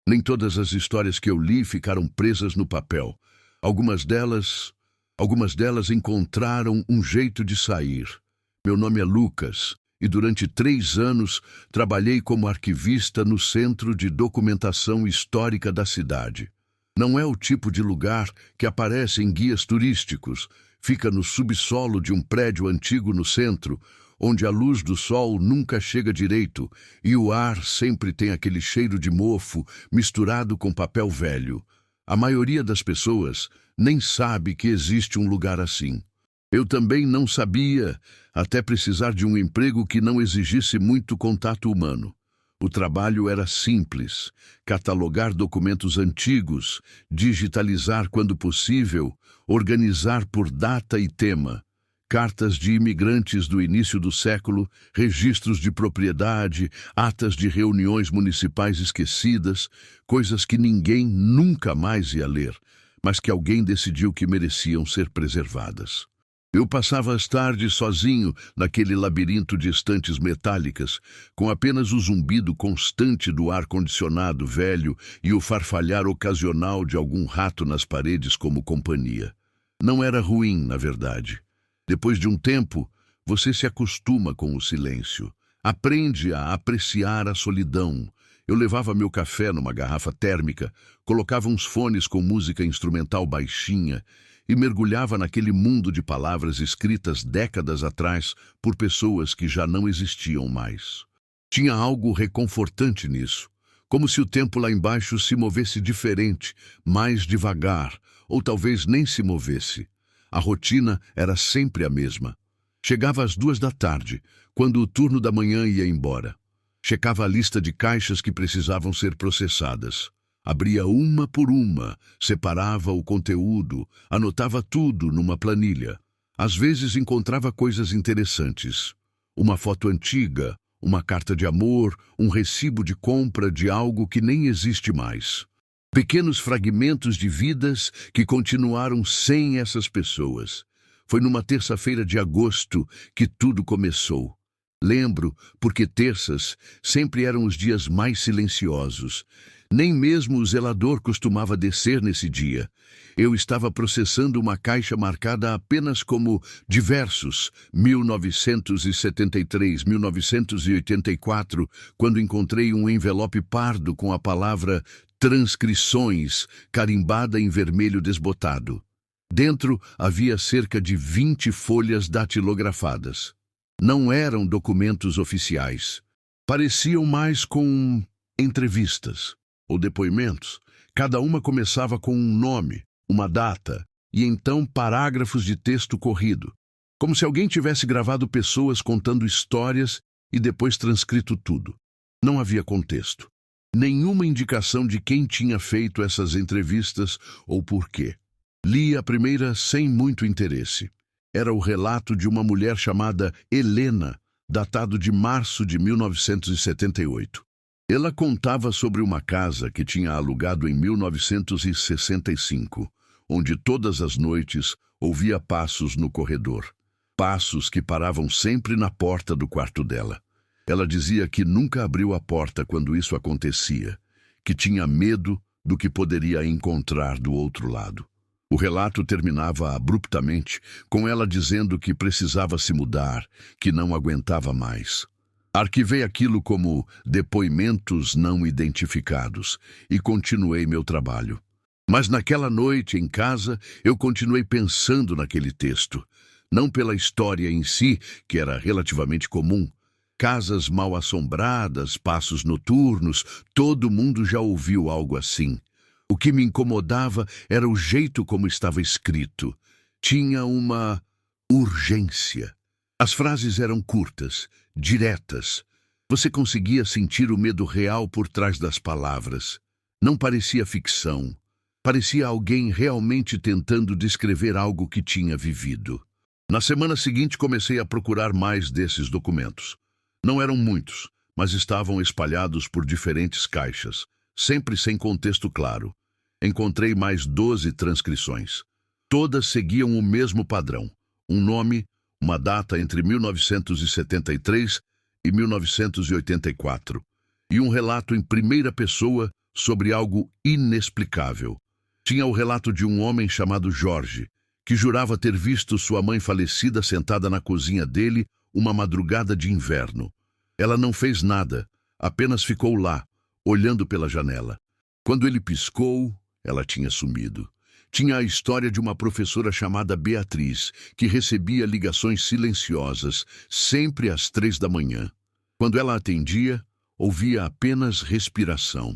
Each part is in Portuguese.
Nem todas as histórias que eu li ficaram presas no papel. Algumas delas encontraram um jeito de sair. Meu nome é Lucas e durante 3 anos trabalhei como arquivista no Centro de Documentação Histórica da cidade. Não é o tipo de lugar que aparece em guias turísticos. Fica no subsolo de um prédio antigo no centro, onde a luz do sol nunca chega direito e o ar sempre tem aquele cheiro de mofo misturado com papel velho. A maioria das pessoas nem sabe que existe um lugar assim. Eu também não sabia, até precisar de um emprego que não exigisse muito contato humano. O trabalho era simples: catalogar documentos antigos, digitalizar quando possível, organizar por data e tema. Cartas de imigrantes do início do século, registros de propriedade, atas de reuniões municipais esquecidas, coisas que ninguém nunca mais ia ler, mas que alguém decidiu que mereciam ser preservadas. Eu passava as tardes sozinho naquele labirinto de estantes metálicas, com apenas o zumbido constante do ar-condicionado velho e o farfalhar ocasional de algum rato nas paredes como companhia. Não era ruim, na verdade. Depois de um tempo, você se acostuma com o silêncio. Aprende a apreciar a solidão. Eu levava meu café numa garrafa térmica, colocava uns fones com música instrumental baixinha e mergulhava naquele mundo de palavras escritas décadas atrás por pessoas que já não existiam mais. Tinha algo reconfortante nisso, como se o tempo lá embaixo se movesse diferente, mais devagar, ou talvez nem se movesse. A rotina era sempre a mesma. Chegava às 2 da tarde, quando o turno da manhã ia embora. Checava a lista de caixas que precisavam ser processadas. Abria uma por uma, separava o conteúdo, anotava tudo numa planilha. Às vezes encontrava coisas interessantes. Uma foto antiga, uma carta de amor, um recibo de compra de algo que nem existe mais. Pequenos fragmentos de vidas que continuaram sem essas pessoas. Foi numa terça-feira de agosto que tudo começou. Lembro, porque terças sempre eram os dias mais silenciosos. Nem mesmo o zelador costumava descer nesse dia. Eu estava processando uma caixa marcada apenas como diversos, 1973, 1984, quando encontrei um envelope pardo com a palavra transcrições, carimbada em vermelho desbotado. Dentro havia cerca de 20 folhas datilografadas. Não eram documentos oficiais. Pareciam mais com entrevistas ou depoimentos. Cada uma começava com um nome, uma data, e então parágrafos de texto corrido. Como se alguém tivesse gravado pessoas contando histórias e depois transcrito tudo. Não havia contexto. Nenhuma indicação de quem tinha feito essas entrevistas ou por quê. Li a primeira sem muito interesse. Era o relato de uma mulher chamada Helena, datado de março de 1978. Ela contava sobre uma casa que tinha alugado em 1965, onde todas as noites ouvia passos no corredor. Passos que paravam sempre na porta do quarto dela. Ela dizia que nunca abriu a porta quando isso acontecia, que tinha medo do que poderia encontrar do outro lado. O relato terminava abruptamente, com ela dizendo que precisava se mudar, que não aguentava mais. Arquivei aquilo como depoimentos não identificados e continuei meu trabalho. Mas naquela noite, em casa, eu continuei pensando naquele texto. Não pela história em si, que era relativamente comum. Casas mal assombradas, passos noturnos, todo mundo já ouviu algo assim. O que me incomodava era o jeito como estava escrito. Tinha uma urgência. As frases eram curtas, diretas. Você conseguia sentir o medo real por trás das palavras. Não parecia ficção. Parecia alguém realmente tentando descrever algo que tinha vivido. Na semana seguinte comecei a procurar mais desses documentos. Não eram muitos, mas estavam espalhados por diferentes caixas, sempre sem contexto claro. Encontrei mais 12 transcrições. Todas seguiam o mesmo padrão. Um nome, uma data entre 1973 e 1984, e um relato em primeira pessoa sobre algo inexplicável. Tinha o relato de um homem chamado Jorge, que jurava ter visto sua mãe falecida sentada na cozinha dele uma madrugada de inverno. Ela não fez nada, apenas ficou lá, olhando pela janela. Quando ele piscou, ela tinha sumido. Tinha a história de uma professora chamada Beatriz, que recebia ligações silenciosas, sempre às 3 da manhã. Quando ela atendia, ouvia apenas respiração.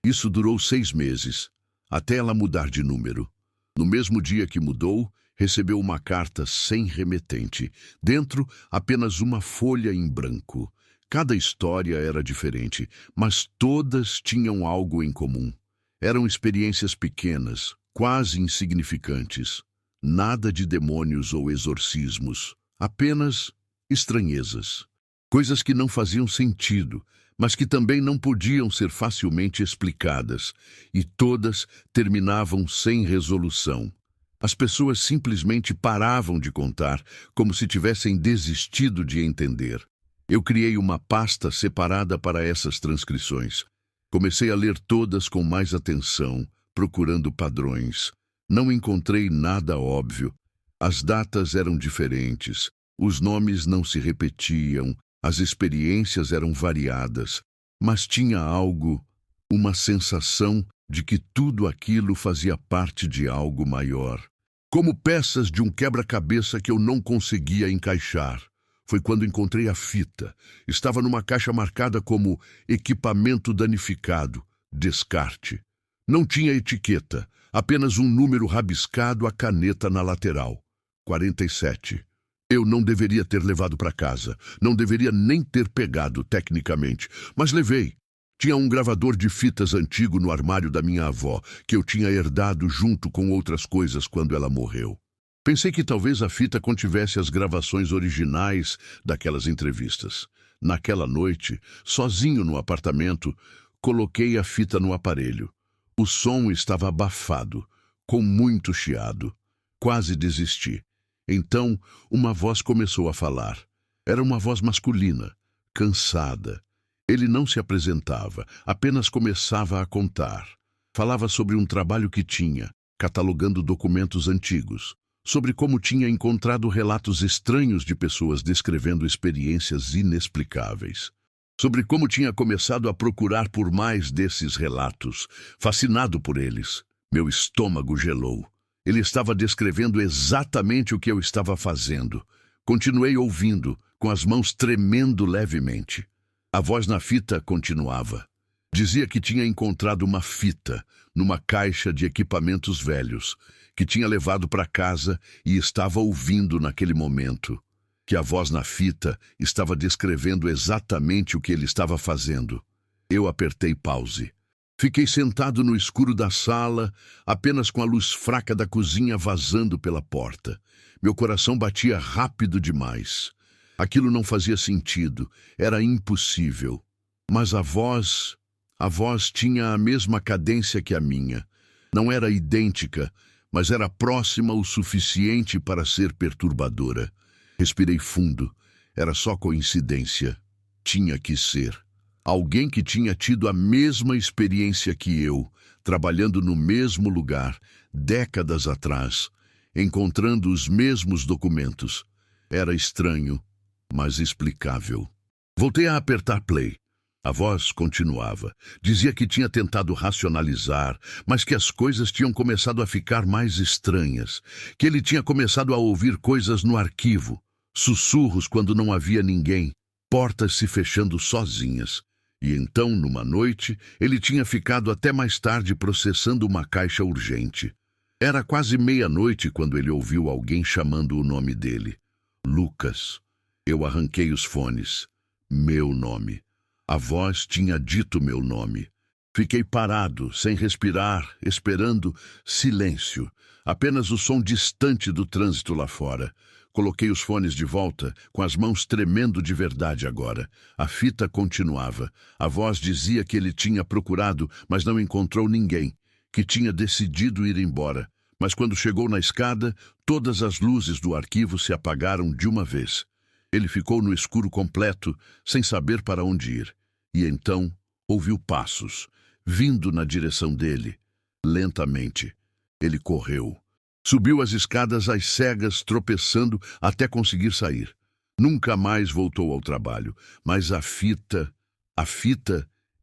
Isso durou 6 meses, até ela mudar de número. No mesmo dia que mudou, recebeu uma carta sem remetente. Dentro, apenas uma folha em branco. Cada história era diferente, mas todas tinham algo em comum. Eram experiências pequenas, quase insignificantes. Nada de demônios ou exorcismos, apenas estranhezas. Coisas que não faziam sentido, mas que também não podiam ser facilmente explicadas, e todas terminavam sem resolução. As pessoas simplesmente paravam de contar, como se tivessem desistido de entender. Eu criei uma pasta separada para essas transcrições. Comecei a ler todas com mais atenção, procurando padrões. Não encontrei nada óbvio. As datas eram diferentes, os nomes não se repetiam, as experiências eram variadas, mas tinha algo, uma sensação de que tudo aquilo fazia parte de algo maior. Como peças de um quebra-cabeça que eu não conseguia encaixar. Foi quando encontrei a fita. Estava numa caixa marcada como equipamento danificado, descarte. Não tinha etiqueta, apenas um número rabiscado à caneta na lateral. 47. Eu não deveria ter levado para casa. Não deveria nem ter pegado, tecnicamente. Mas levei. Tinha um gravador de fitas antigo no armário da minha avó, que eu tinha herdado junto com outras coisas quando ela morreu. Pensei que talvez a fita contivesse as gravações originais daquelas entrevistas. Naquela noite, sozinho no apartamento, coloquei a fita no aparelho. O som estava abafado, com muito chiado. Quase desisti. Então, uma voz começou a falar. Era uma voz masculina, cansada. Ele não se apresentava, apenas começava a contar. Falava sobre um trabalho que tinha, catalogando documentos antigos. Sobre como tinha encontrado relatos estranhos de pessoas descrevendo experiências inexplicáveis. Sobre como tinha começado a procurar por mais desses relatos, fascinado por eles. Meu estômago gelou. Ele estava descrevendo exatamente o que eu estava fazendo. Continuei ouvindo, com as mãos tremendo levemente. A voz na fita continuava. Dizia que tinha encontrado uma fita numa caixa de equipamentos velhos, que tinha levado para casa e estava ouvindo naquele momento. Que a voz na fita estava descrevendo exatamente o que ele estava fazendo. Eu apertei pause. Fiquei sentado no escuro da sala, apenas com a luz fraca da cozinha vazando pela porta. Meu coração batia rápido demais. Aquilo não fazia sentido, era impossível. Mas a voz tinha a mesma cadência que a minha. Não era idêntica, mas era próxima o suficiente para ser perturbadora. Respirei fundo. Era só coincidência. Tinha que ser. Alguém que tinha tido a mesma experiência que eu, trabalhando no mesmo lugar, décadas atrás, encontrando os mesmos documentos. Era estranho, mas explicável. Voltei a apertar play. A voz continuava. Dizia que tinha tentado racionalizar, mas que as coisas tinham começado a ficar mais estranhas. Que ele tinha começado a ouvir coisas no arquivo. Sussurros quando não havia ninguém. Portas se fechando sozinhas. E então, numa noite, ele tinha ficado até mais tarde processando uma caixa urgente. Era quase meia-noite quando ele ouviu alguém chamando o nome dele. Lucas. Eu arranquei os fones. Meu nome. A voz tinha dito meu nome. Fiquei parado, sem respirar, esperando silêncio. Apenas o som distante do trânsito lá fora. Coloquei os fones de volta, com as mãos tremendo de verdade agora. A fita continuava. A voz dizia que ele tinha procurado, mas não encontrou ninguém. Que tinha decidido ir embora. Mas quando chegou na escada, todas as luzes do arquivo se apagaram de uma vez. Ele ficou no escuro completo, sem saber para onde ir. E então ouviu passos. vindo na direção dele. Lentamente, ele correu. Subiu as escadas às cegas, tropeçando até conseguir sair. Nunca mais voltou ao trabalho, mas a fita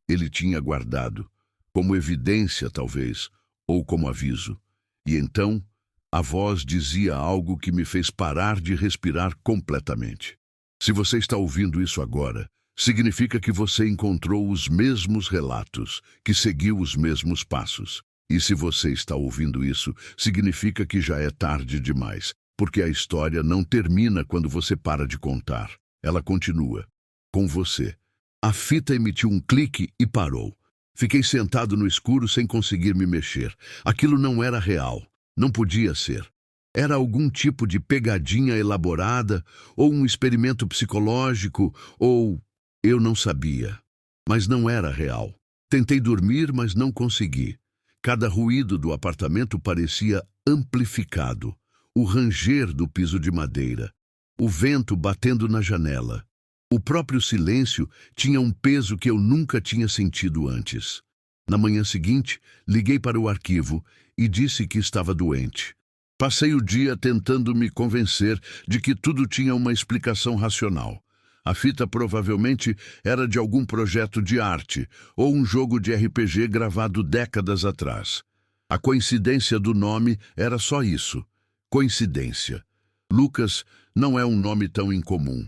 ele tinha guardado, como evidência talvez, ou como aviso. E então, a voz dizia algo que me fez parar de respirar completamente. Se você está ouvindo isso agora, significa que você encontrou os mesmos relatos, que seguiu os mesmos passos. E se você está ouvindo isso, significa que já é tarde demais, porque a história não termina quando você para de contar. Ela continua, com você. A fita emitiu um clique e parou. Fiquei sentado no escuro sem conseguir me mexer. Aquilo não era real. Não podia ser. Era algum tipo de pegadinha elaborada, ou um experimento psicológico, ou... Eu não sabia. Mas não era real. Tentei dormir, mas não consegui. Cada ruído do apartamento parecia amplificado. O ranger do piso de madeira. O vento batendo na janela. O próprio silêncio tinha um peso que eu nunca tinha sentido antes. Na manhã seguinte, liguei para o arquivo e disse que estava doente. Passei o dia tentando me convencer de que tudo tinha uma explicação racional. A fita provavelmente era de algum projeto de arte ou um jogo de RPG gravado décadas atrás. A coincidência do nome era só isso. Coincidência. Lucas não é um nome tão incomum,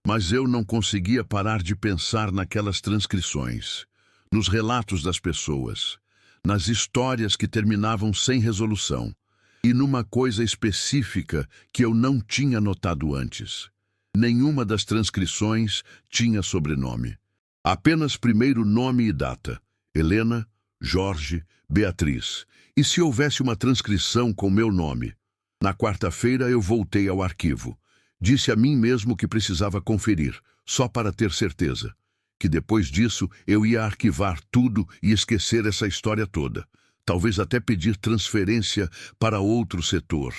mas eu não conseguia parar de pensar naquelas transcrições, nos relatos das pessoas, nas histórias que terminavam sem resolução, e numa coisa específica que eu não tinha notado antes. Nenhuma das transcrições tinha sobrenome. Apenas primeiro nome e data. Helena, Jorge, Beatriz. E se houvesse uma transcrição com meu nome? Na quarta-feira eu voltei ao arquivo. Disse a mim mesmo que precisava conferir, só para ter certeza. Que depois disso eu ia arquivar tudo e esquecer essa história toda. Talvez até pedir transferência para outro setor.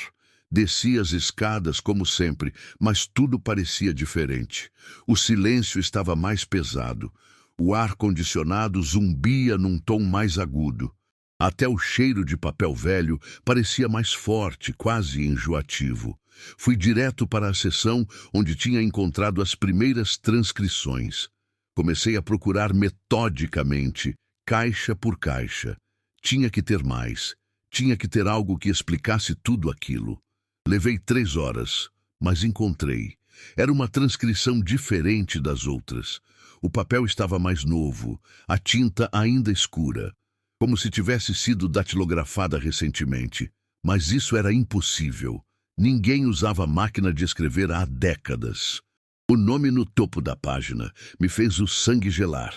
Desci as escadas como sempre, mas tudo parecia diferente. O silêncio estava mais pesado. O ar-condicionado zumbia num tom mais agudo. Até o cheiro de papel velho parecia mais forte, quase enjoativo. Fui direto para a seção onde tinha encontrado as primeiras transcrições. Comecei a procurar metodicamente, caixa por caixa. Tinha que ter mais. Tinha que ter algo que explicasse tudo aquilo. Levei 3 horas, mas encontrei. Era uma transcrição diferente das outras. O papel estava mais novo, a tinta ainda escura, como se tivesse sido datilografada recentemente. Mas isso era impossível. Ninguém usava máquina de escrever há décadas. O nome no topo da página me fez o sangue gelar.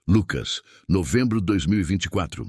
Lucas, novembro de 2024.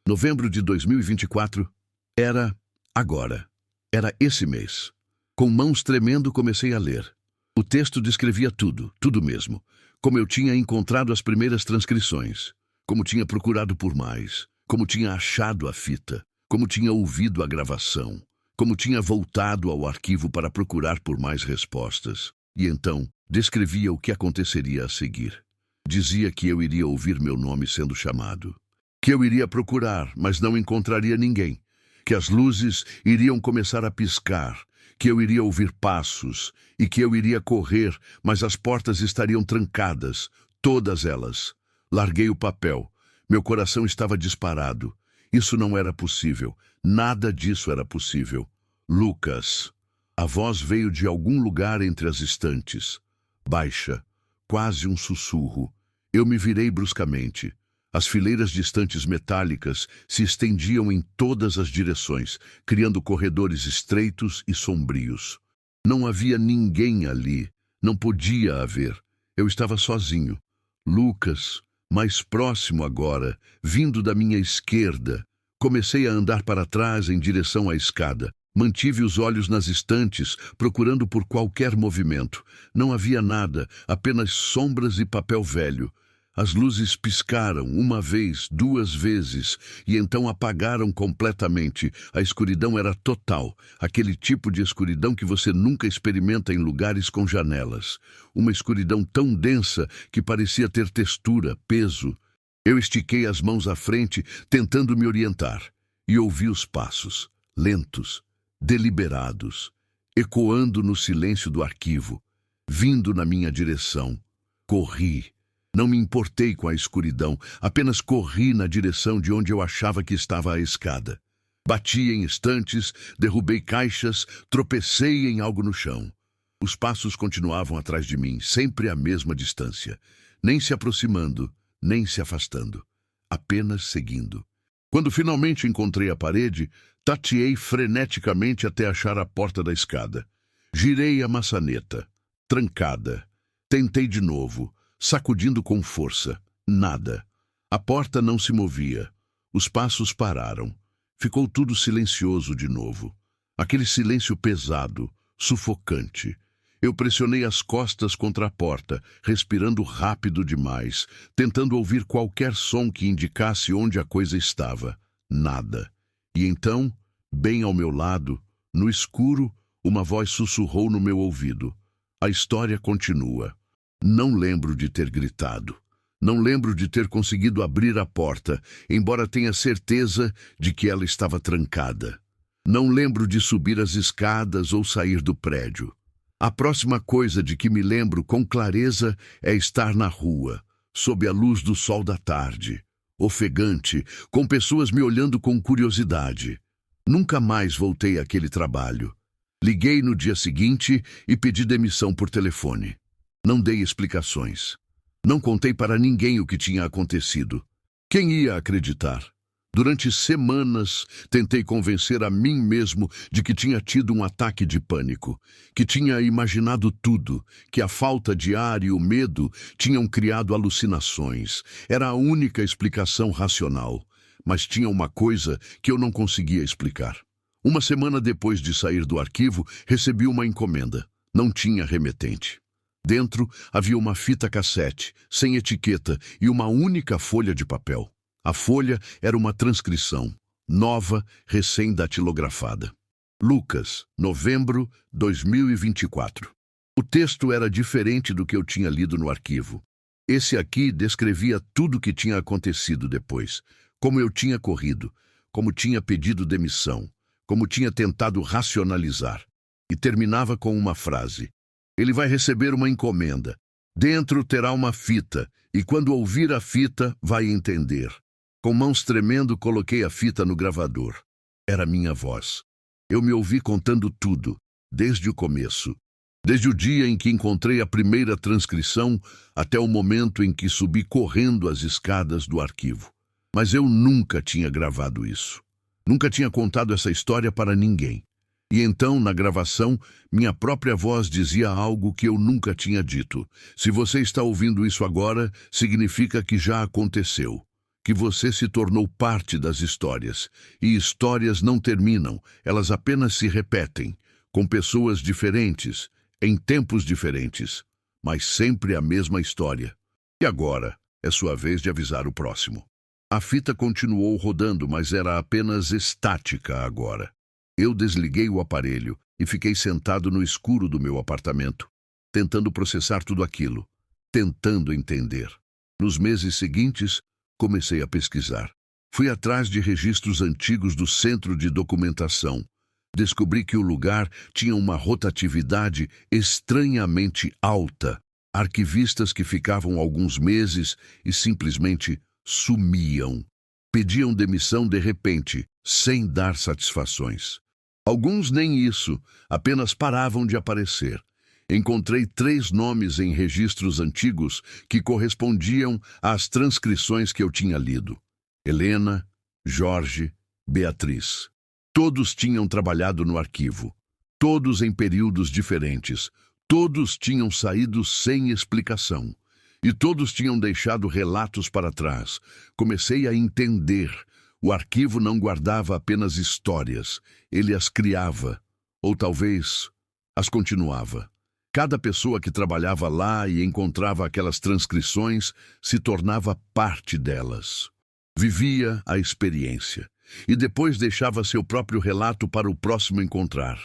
Novembro de 2024 era agora. Era esse mês. Com mãos tremendo, comecei a ler. O texto descrevia tudo, tudo mesmo. Como eu tinha encontrado as primeiras transcrições. Como tinha procurado por mais. Como tinha achado a fita. Como tinha ouvido a gravação. Como tinha voltado ao arquivo para procurar por mais respostas. E então, descrevia o que aconteceria a seguir. Dizia que eu iria ouvir meu nome sendo chamado. Que eu iria procurar, mas não encontraria ninguém. Que as luzes iriam começar a piscar, que eu iria ouvir passos e que eu iria correr, mas as portas estariam trancadas, todas elas. Larguei o papel. Meu coração estava disparado. Isso não era possível. Nada disso era possível. Lucas. A voz veio de algum lugar entre as estantes. Baixa, quase um sussurro. Eu me virei bruscamente. As fileiras de estantes metálicas se estendiam em todas as direções, criando corredores estreitos e sombrios. Não havia ninguém ali. Não podia haver. Eu estava sozinho. Lucas, mais próximo agora, vindo da minha esquerda. Comecei a andar para trás em direção à escada. Mantive os olhos nas estantes, procurando por qualquer movimento. Não havia nada, apenas sombras e papel velho. As luzes piscaram uma vez, 2 vezes, e então apagaram completamente. A escuridão era total, aquele tipo de escuridão que você nunca experimenta em lugares com janelas. Uma escuridão tão densa que parecia ter textura, peso. Eu estiquei as mãos à frente, tentando me orientar, e ouvi os passos, lentos, deliberados, ecoando no silêncio do arquivo, vindo na minha direção. Corri. Não me importei com a escuridão, apenas corri na direção de onde eu achava que estava a escada. Bati em estantes, derrubei caixas, tropecei em algo no chão. Os passos continuavam atrás de mim, sempre à mesma distância, nem se aproximando, nem se afastando, apenas seguindo. Quando finalmente encontrei a parede, tateei freneticamente até achar a porta da escada. Girei a maçaneta, trancada. Tentei de novo, sacudindo com força. Nada. A porta não se movia. Os passos pararam. Ficou tudo silencioso de novo. Aquele silêncio pesado, sufocante. Eu pressionei as costas contra a porta, respirando rápido demais, tentando ouvir qualquer som que indicasse onde a coisa estava. Nada. E então, bem ao meu lado, no escuro, uma voz sussurrou no meu ouvido. A história continua. Não lembro de ter gritado. Não lembro de ter conseguido abrir a porta, embora tenha certeza de que ela estava trancada. Não lembro de subir as escadas ou sair do prédio. A próxima coisa de que me lembro com clareza é estar na rua, sob a luz do sol da tarde, ofegante, com pessoas me olhando com curiosidade. Nunca mais voltei àquele trabalho. Liguei no dia seguinte e pedi demissão por telefone. Não dei explicações. Não contei para ninguém o que tinha acontecido. Quem ia acreditar? Durante semanas, tentei convencer a mim mesmo de que tinha tido um ataque de pânico, que tinha imaginado tudo, que a falta de ar e o medo tinham criado alucinações. Era a única explicação racional, mas tinha uma coisa que eu não conseguia explicar. Uma semana depois de sair do arquivo, recebi uma encomenda. Não tinha remetente. Dentro havia uma fita cassete, sem etiqueta e uma única folha de papel. A folha era uma transcrição, nova, recém-datilografada. Lucas, novembro 2024. O texto era diferente do que eu tinha lido no arquivo. Esse aqui descrevia tudo o que tinha acontecido depois, como eu tinha corrido, como tinha pedido demissão, como tinha tentado racionalizar. E terminava com uma frase. Ele vai receber uma encomenda. Dentro terá uma fita, e quando ouvir a fita, vai entender. Com mãos tremendo, coloquei a fita no gravador. Era minha voz. Eu me ouvi contando tudo, desde o começo. Desde o dia em que encontrei a primeira transcrição até o momento em que subi correndo as escadas do arquivo. Mas eu nunca tinha gravado isso. Nunca tinha contado essa história para ninguém. E então, na gravação, minha própria voz dizia algo que eu nunca tinha dito. Se você está ouvindo isso agora, significa que já aconteceu. Que você se tornou parte das histórias. E histórias não terminam, elas apenas se repetem, com pessoas diferentes, em tempos diferentes, mas sempre a mesma história. E agora, é sua vez de avisar o próximo. A fita continuou rodando, mas era apenas estática agora. Eu desliguei o aparelho e fiquei sentado no escuro do meu apartamento, tentando processar tudo aquilo, tentando entender. Nos meses seguintes, comecei a pesquisar. Fui atrás de registros antigos do Centro de Documentação. Descobri que o lugar tinha uma rotatividade estranhamente alta. Arquivistas que ficavam alguns meses e simplesmente sumiam. Pediam demissão de repente, sem dar satisfações. Alguns nem isso, apenas paravam de aparecer. Encontrei 3 nomes em registros antigos que correspondiam às transcrições que eu tinha lido. Helena, Jorge, Beatriz. Todos tinham trabalhado no arquivo. Todos em períodos diferentes. Todos tinham saído sem explicação. E todos tinham deixado relatos para trás. Comecei a entender. O arquivo não guardava apenas histórias. Ele as criava. Ou talvez as continuava. Cada pessoa que trabalhava lá e encontrava aquelas transcrições se tornava parte delas. Vivia a experiência e depois deixava seu próprio relato para o próximo encontrar.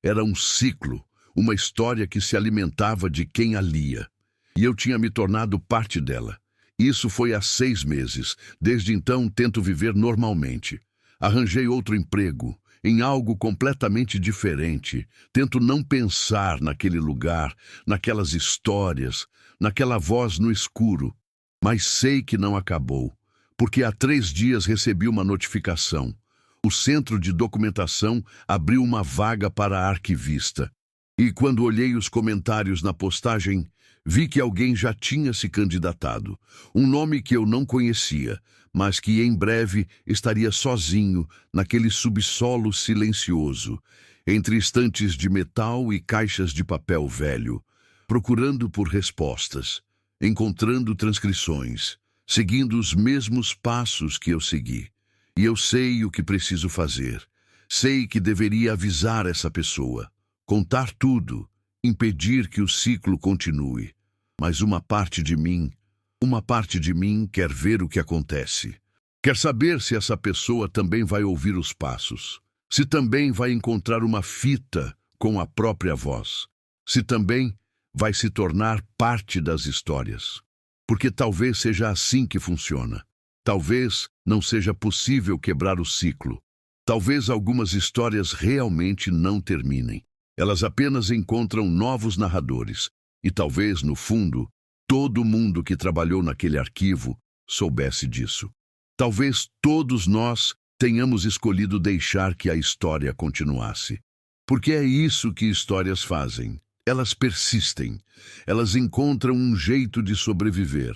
Era um ciclo, uma história que se alimentava de quem a lia. E eu tinha me tornado parte dela. Isso foi há 6 meses. Desde então, tento viver normalmente. Arranjei outro emprego, em algo completamente diferente. Tento não pensar naquele lugar, naquelas histórias, naquela voz no escuro. Mas sei que não acabou, porque há 3 dias recebi uma notificação. O Centro de Documentação abriu uma vaga para arquivista. E quando olhei os comentários na postagem, vi que alguém já tinha se candidatado. Um nome que eu não conhecia, mas que em breve estaria sozinho naquele subsolo silencioso, entre estantes de metal e caixas de papel velho, procurando por respostas, encontrando transcrições, seguindo os mesmos passos que eu segui. E eu sei o que preciso fazer. Sei que deveria avisar essa pessoa, contar tudo, impedir que o ciclo continue. Mas uma parte de mim quer ver o que acontece. Quer saber se essa pessoa também vai ouvir os passos, se também vai encontrar uma fita com a própria voz, se também vai se tornar parte das histórias. Porque talvez seja assim que funciona. Talvez não seja possível quebrar o ciclo. Talvez algumas histórias realmente não terminem. Elas apenas encontram novos narradores. E talvez, no fundo, todo mundo que trabalhou naquele arquivo soubesse disso. Talvez todos nós tenhamos escolhido deixar que a história continuasse. Porque é isso que histórias fazem. Elas persistem. Elas encontram um jeito de sobreviver.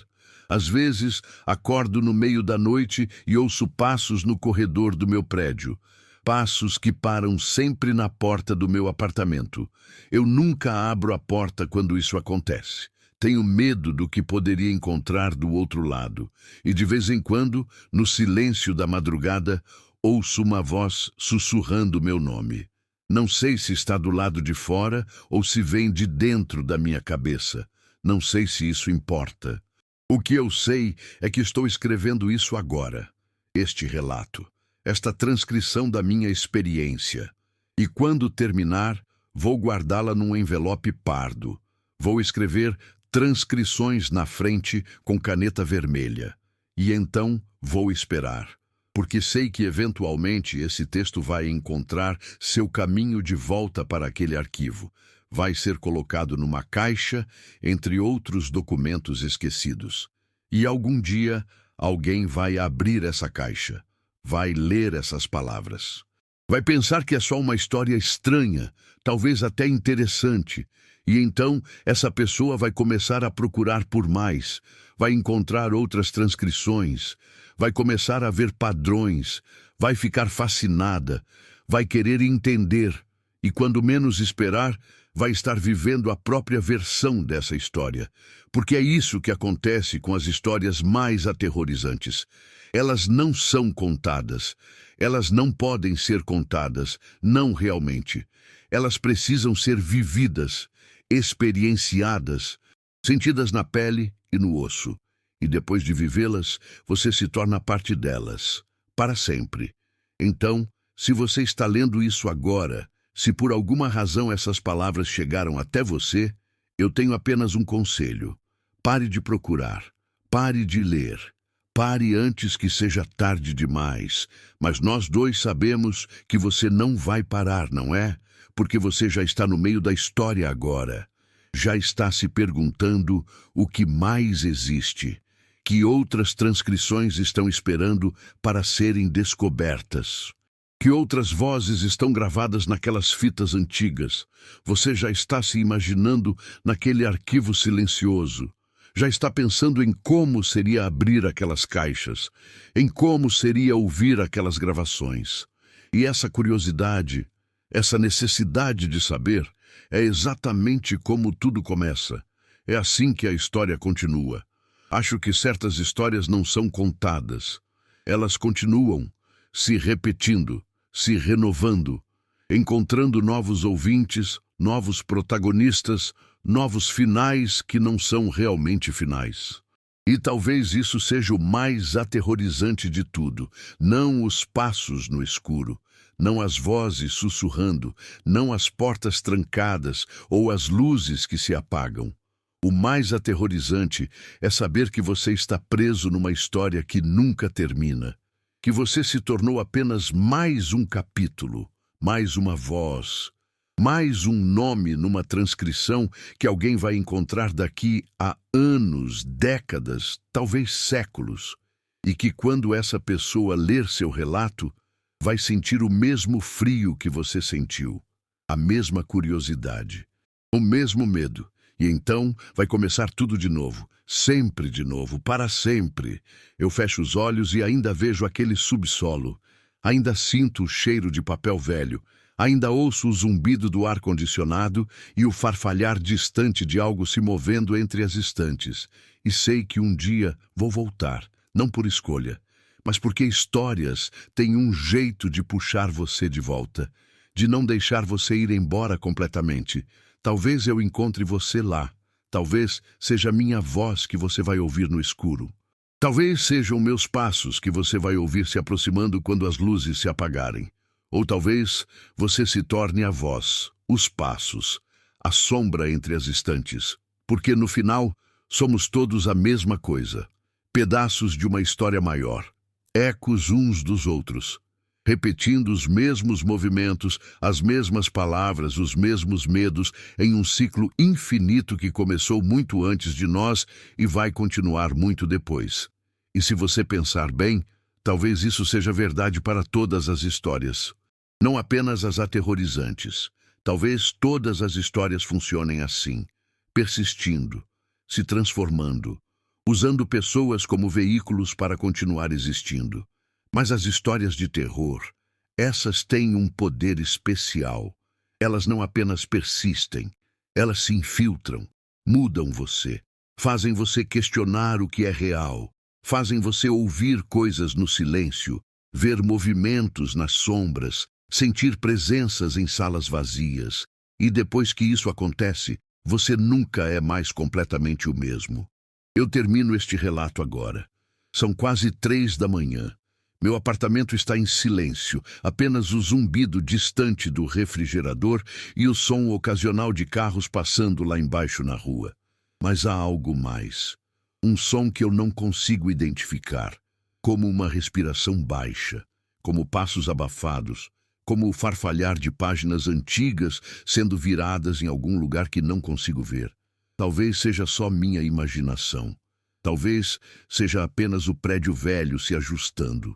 Às vezes, acordo no meio da noite e ouço passos no corredor do meu prédio. Passos que param sempre na porta do meu apartamento. Eu nunca abro a porta quando isso acontece. Tenho medo do que poderia encontrar do outro lado. E de vez em quando, no silêncio da madrugada, ouço uma voz sussurrando meu nome. Não sei se está do lado de fora ou se vem de dentro da minha cabeça. Não sei se isso importa. O que eu sei é que estou escrevendo isso agora. Este relato. Esta transcrição da minha experiência. E quando terminar, vou guardá-la num envelope pardo. Vou escrever transcrições na frente com caneta vermelha. E então vou esperar. Porque sei que eventualmente esse texto vai encontrar seu caminho de volta para aquele arquivo. Vai ser colocado numa caixa entre outros documentos esquecidos. E algum dia alguém vai abrir essa caixa. Vai ler essas palavras. Vai pensar que é só uma história estranha, talvez até interessante. E então essa pessoa vai começar a procurar por mais, vai encontrar outras transcrições, vai começar a ver padrões, vai ficar fascinada, vai querer entender. E quando menos esperar, vai estar vivendo a própria versão dessa história. Porque é isso que acontece com as histórias mais aterrorizantes. Elas não são contadas. Elas não podem ser contadas, não realmente. Elas precisam ser vividas, experienciadas, sentidas na pele e no osso. E depois de vivê-las, você se torna parte delas, para sempre. Então, se você está lendo isso agora, se por alguma razão essas palavras chegaram até você, eu tenho apenas um conselho. Pare de procurar. Pare de ler. Pare antes que seja tarde demais. Mas nós dois sabemos que você não vai parar, não é? Porque você já está no meio da história agora. Já está se perguntando o que mais existe. Que outras transcrições estão esperando para serem descobertas. Que outras vozes estão gravadas naquelas fitas antigas. Você já está se imaginando naquele arquivo silencioso. Já está pensando em como seria abrir aquelas caixas, em como seria ouvir aquelas gravações. E essa curiosidade, essa necessidade de saber, é exatamente como tudo começa. É assim que a história continua. Acho que certas histórias não são contadas. Elas continuam se repetindo, se renovando, encontrando novos ouvintes, novos protagonistas, novos finais que não são realmente finais. E talvez isso seja o mais aterrorizante de tudo. Não os passos no escuro, não as vozes sussurrando, não as portas trancadas ou as luzes que se apagam. O mais aterrorizante é saber que você está preso numa história que nunca termina, que você se tornou apenas mais um capítulo, mais uma voz, mais um nome numa transcrição que alguém vai encontrar daqui a anos, décadas, talvez séculos, e que quando essa pessoa ler seu relato, vai sentir o mesmo frio que você sentiu, a mesma curiosidade, o mesmo medo. E então vai começar tudo de novo, sempre de novo, para sempre. Eu fecho os olhos e ainda vejo aquele subsolo. Ainda sinto o cheiro de papel velho. Ainda ouço o zumbido do ar-condicionado e o farfalhar distante de algo se movendo entre as estantes. E sei que um dia vou voltar, não por escolha, mas porque histórias têm um jeito de puxar você de volta, de não deixar você ir embora completamente. Talvez eu encontre você lá. Talvez seja minha voz que você vai ouvir no escuro. Talvez sejam meus passos que você vai ouvir se aproximando quando as luzes se apagarem. Ou talvez você se torne a voz, os passos, a sombra entre as estantes. Porque no final, somos todos a mesma coisa. Pedaços de uma história maior. Ecos uns dos outros. Repetindo os mesmos movimentos, as mesmas palavras, os mesmos medos, em um ciclo infinito que começou muito antes de nós e vai continuar muito depois. E se você pensar bem, talvez isso seja verdade para todas as histórias. Não apenas as aterrorizantes. Talvez todas as histórias funcionem assim, persistindo, se transformando, usando pessoas como veículos para continuar existindo. Mas as histórias de terror, essas têm um poder especial. Elas não apenas persistem, elas se infiltram, mudam você, fazem você questionar o que é real, fazem você ouvir coisas no silêncio, ver movimentos nas sombras, sentir presenças em salas vazias. E depois que isso acontece, você nunca é mais completamente o mesmo. Eu termino este relato agora. São quase 3 da manhã. Meu apartamento está em silêncio, apenas o zumbido distante do refrigerador e o som ocasional de carros passando lá embaixo na rua. Mas há algo mais. Um som que eu não consigo identificar, como uma respiração baixa, como passos abafados, como o farfalhar de páginas antigas sendo viradas em algum lugar que não consigo ver. Talvez seja só minha imaginação. Talvez seja apenas o prédio velho se ajustando.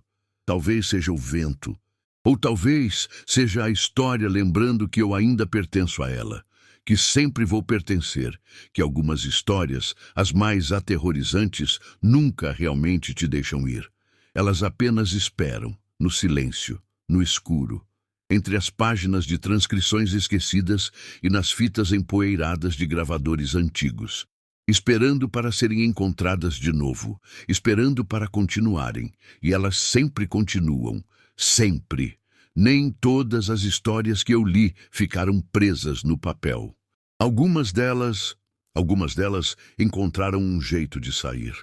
Talvez seja o vento, ou talvez seja a história lembrando que eu ainda pertenço a ela, que sempre vou pertencer, que algumas histórias, as mais aterrorizantes, nunca realmente te deixam ir. Elas apenas esperam, no silêncio, no escuro, entre as páginas de transcrições esquecidas e nas fitas empoeiradas de gravadores antigos. Esperando para serem encontradas de novo, esperando para continuarem, e elas sempre continuam, sempre. Nem todas as histórias que eu li ficaram presas no papel. Algumas delas encontraram um jeito de sair.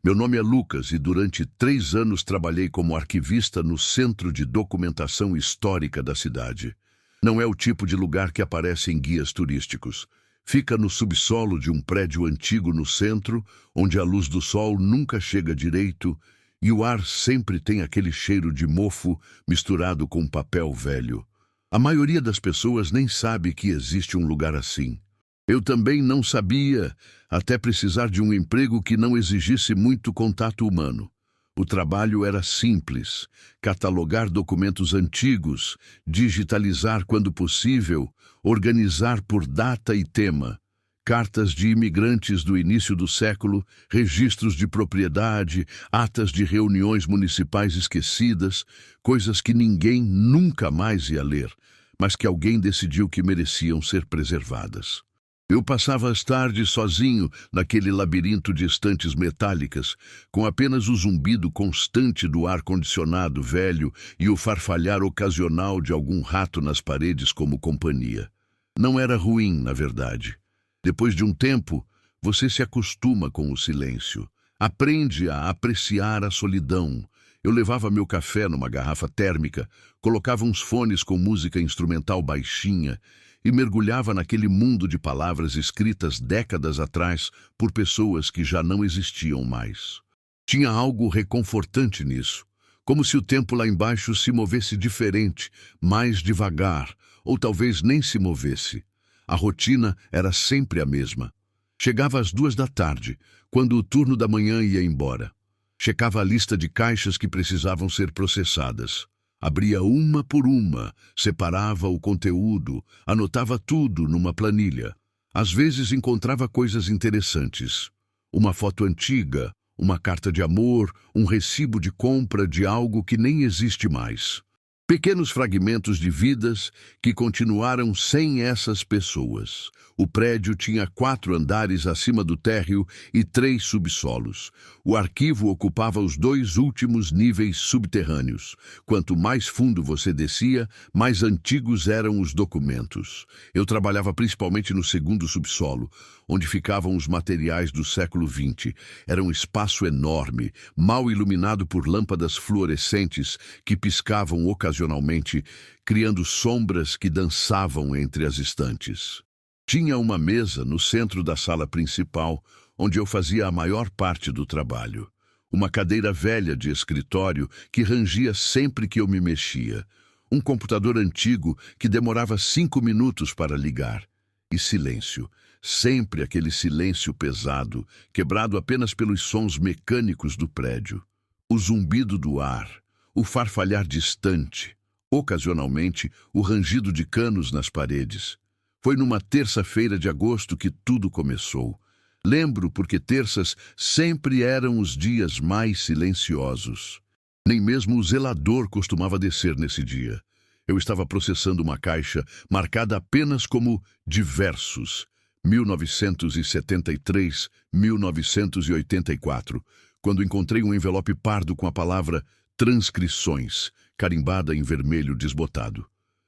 Meu nome é Lucas e durante 3 anos trabalhei como arquivista no Centro de Documentação Histórica da cidade. Não é o tipo de lugar que aparece em guias turísticos. Fica no subsolo de um prédio antigo no centro, onde a luz do sol nunca chega direito e o ar sempre tem aquele cheiro de mofo misturado com papel velho. A maioria das pessoas nem sabe que existe um lugar assim. Eu também não sabia, até precisar de um emprego que não exigisse muito contato humano. O trabalho era simples: catalogar documentos antigos, digitalizar quando possível, organizar por data e tema, cartas de imigrantes do início do século, registros de propriedade, atas de reuniões municipais esquecidas, coisas que ninguém nunca mais ia ler, mas que alguém decidiu que mereciam ser preservadas. Eu passava as tardes sozinho naquele labirinto de estantes metálicas, com apenas o zumbido constante do ar-condicionado velho e o farfalhar ocasional de algum rato nas paredes como companhia. Não era ruim, na verdade. Depois de um tempo, você se acostuma com o silêncio. Aprende a apreciar a solidão. Eu levava meu café numa garrafa térmica, colocava uns fones com música instrumental baixinha e mergulhava naquele mundo de palavras escritas décadas atrás por pessoas que já não existiam mais. Tinha algo reconfortante nisso, como se o tempo lá embaixo se movesse diferente, mais devagar, ou talvez nem se movesse. A rotina era sempre a mesma. Chegava às 2 da tarde, quando o turno da manhã ia embora. Checava a lista de caixas que precisavam ser processadas. Abria uma por uma, separava o conteúdo, anotava tudo numa planilha. Às vezes encontrava coisas interessantes. Uma foto antiga, uma carta de amor, um recibo de compra de algo que nem existe mais. Pequenos fragmentos de vidas que continuaram sem essas pessoas. O prédio tinha 4 andares acima do térreo e 3 subsolos. O arquivo ocupava os 2 últimos níveis subterrâneos. Quanto mais fundo você descia, mais antigos eram os documentos. Eu trabalhava principalmente no 2º subsolo, onde ficavam os materiais do século XX. Era um espaço enorme, mal iluminado por lâmpadas fluorescentes que piscavam ocasionalmente, criando sombras que dançavam entre as estantes. Tinha uma mesa no centro da sala principal, onde eu fazia a maior parte do trabalho. Uma cadeira velha de escritório que rangia sempre que eu me mexia. Um computador antigo que demorava 5 minutos para ligar. E silêncio. Sempre aquele silêncio pesado, quebrado apenas pelos sons mecânicos do prédio. O zumbido do ar, o farfalhar distante, ocasionalmente o rangido de canos nas paredes. Foi numa terça-feira de agosto que tudo começou. Lembro porque terças sempre eram os dias mais silenciosos. Nem mesmo o zelador costumava descer nesse dia. Eu estava processando uma caixa marcada apenas como diversos, 1973, 1984, quando encontrei um envelope pardo com a palavra transcrições, carimbada em vermelho desbotado.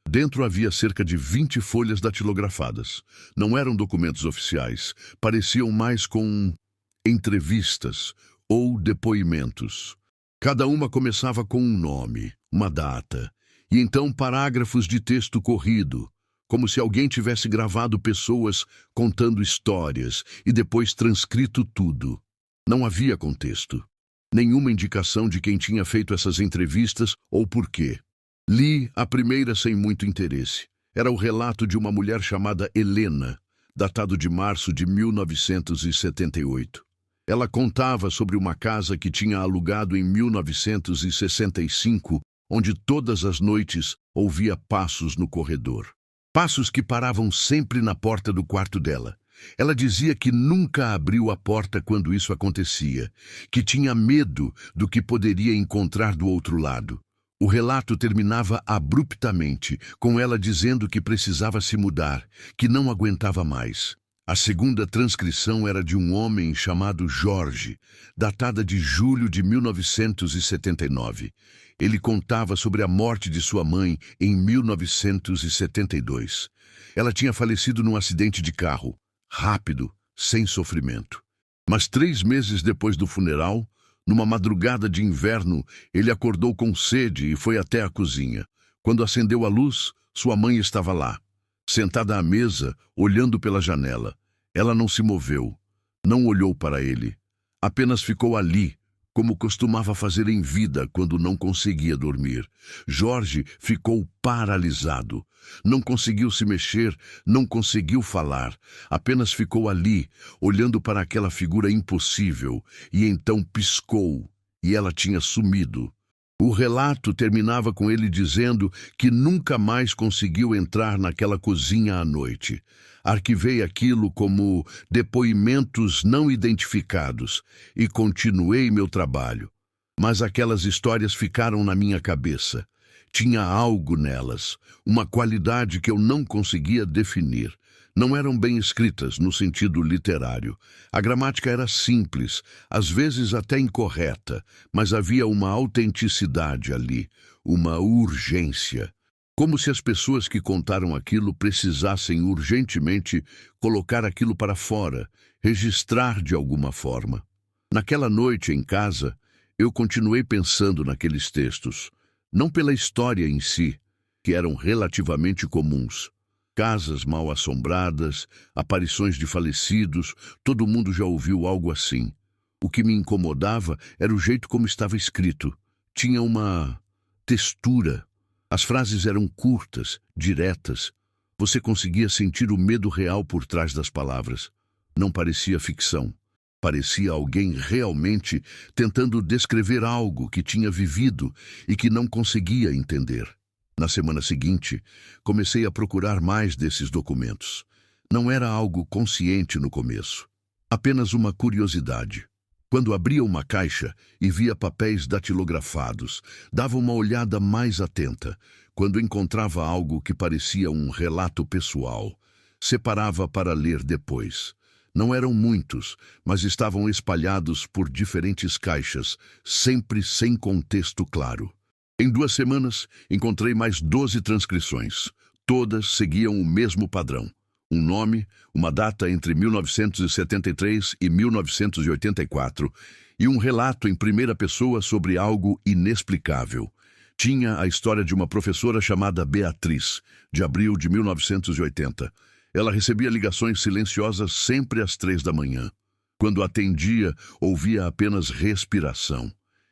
Dentro havia cerca de 20 folhas datilografadas. Não eram documentos oficiais, pareciam mais com entrevistas ou depoimentos. Cada uma começava com um nome, uma data, e então parágrafos de texto corrido, como se alguém tivesse gravado pessoas contando histórias e depois transcrito tudo. Não havia contexto, nenhuma indicação de quem tinha feito essas entrevistas ou por quê. Li a primeira sem muito interesse. Era o relato de uma mulher chamada Helena, datado de março de 1978. Ela contava sobre uma casa que tinha alugado em 1965, onde todas as noites ouvia passos no corredor. Passos que paravam sempre na porta do quarto dela. Ela dizia que nunca abriu a porta quando isso acontecia, que tinha medo do que poderia encontrar do outro lado. O relato terminava abruptamente, com ela dizendo que precisava se mudar, que não aguentava mais. A segunda transcrição era de um homem chamado Jorge, datada de julho de 1979. Ele contava sobre a morte de sua mãe em 1972. Ela tinha falecido num acidente de carro, rápido, sem sofrimento. Mas 3 meses depois do funeral, numa madrugada de inverno, ele acordou com sede e foi até a cozinha. Quando acendeu a luz, sua mãe estava lá, sentada à mesa, olhando pela janela. Ela não se moveu, não olhou para ele. Apenas ficou ali, como costumava fazer em vida quando não conseguia dormir. Jorge ficou paralisado. Não conseguiu se mexer, não conseguiu falar. Apenas ficou ali, olhando para aquela figura impossível, e então piscou, e ela tinha sumido. O relato terminava com ele dizendo que nunca mais conseguiu entrar naquela cozinha à noite. Arquivei aquilo como depoimentos não identificados e continuei meu trabalho. Mas aquelas histórias ficaram na minha cabeça. Tinha algo nelas, uma qualidade que eu não conseguia definir. Não eram bem escritas no sentido literário. A gramática era simples, às vezes até incorreta, mas havia uma autenticidade ali, uma urgência. Como se as pessoas que contaram aquilo precisassem urgentemente colocar aquilo para fora, registrar de alguma forma. Naquela noite em casa, eu continuei pensando naqueles textos, não pela história em si, que eram relativamente comuns, Casas mal assombradas, aparições de falecidos, todo mundo já ouviu algo assim. O que me incomodava era o jeito como estava escrito. Tinha uma textura. As frases eram curtas, diretas. Você conseguia sentir o medo real por trás das palavras. Não parecia ficção. Parecia alguém realmente tentando descrever algo que tinha vivido e que não conseguia entender. Na semana seguinte, comecei a procurar mais desses documentos. Não era algo consciente no começo, apenas uma curiosidade. Quando abria uma caixa e via papéis datilografados, dava uma olhada mais atenta. Quando encontrava algo que parecia um relato pessoal, separava para ler depois. Não eram muitos, mas estavam espalhados por diferentes caixas, sempre sem contexto claro. Em 2 semanas, encontrei mais 12 transcrições. Todas seguiam o mesmo padrão. Um nome, uma data entre 1973 e 1984, e um relato em primeira pessoa sobre algo inexplicável. Tinha a história de uma professora chamada Beatriz, de abril de 1980. Ela recebia ligações silenciosas sempre às 3 da manhã. Quando atendia, ouvia apenas respiração.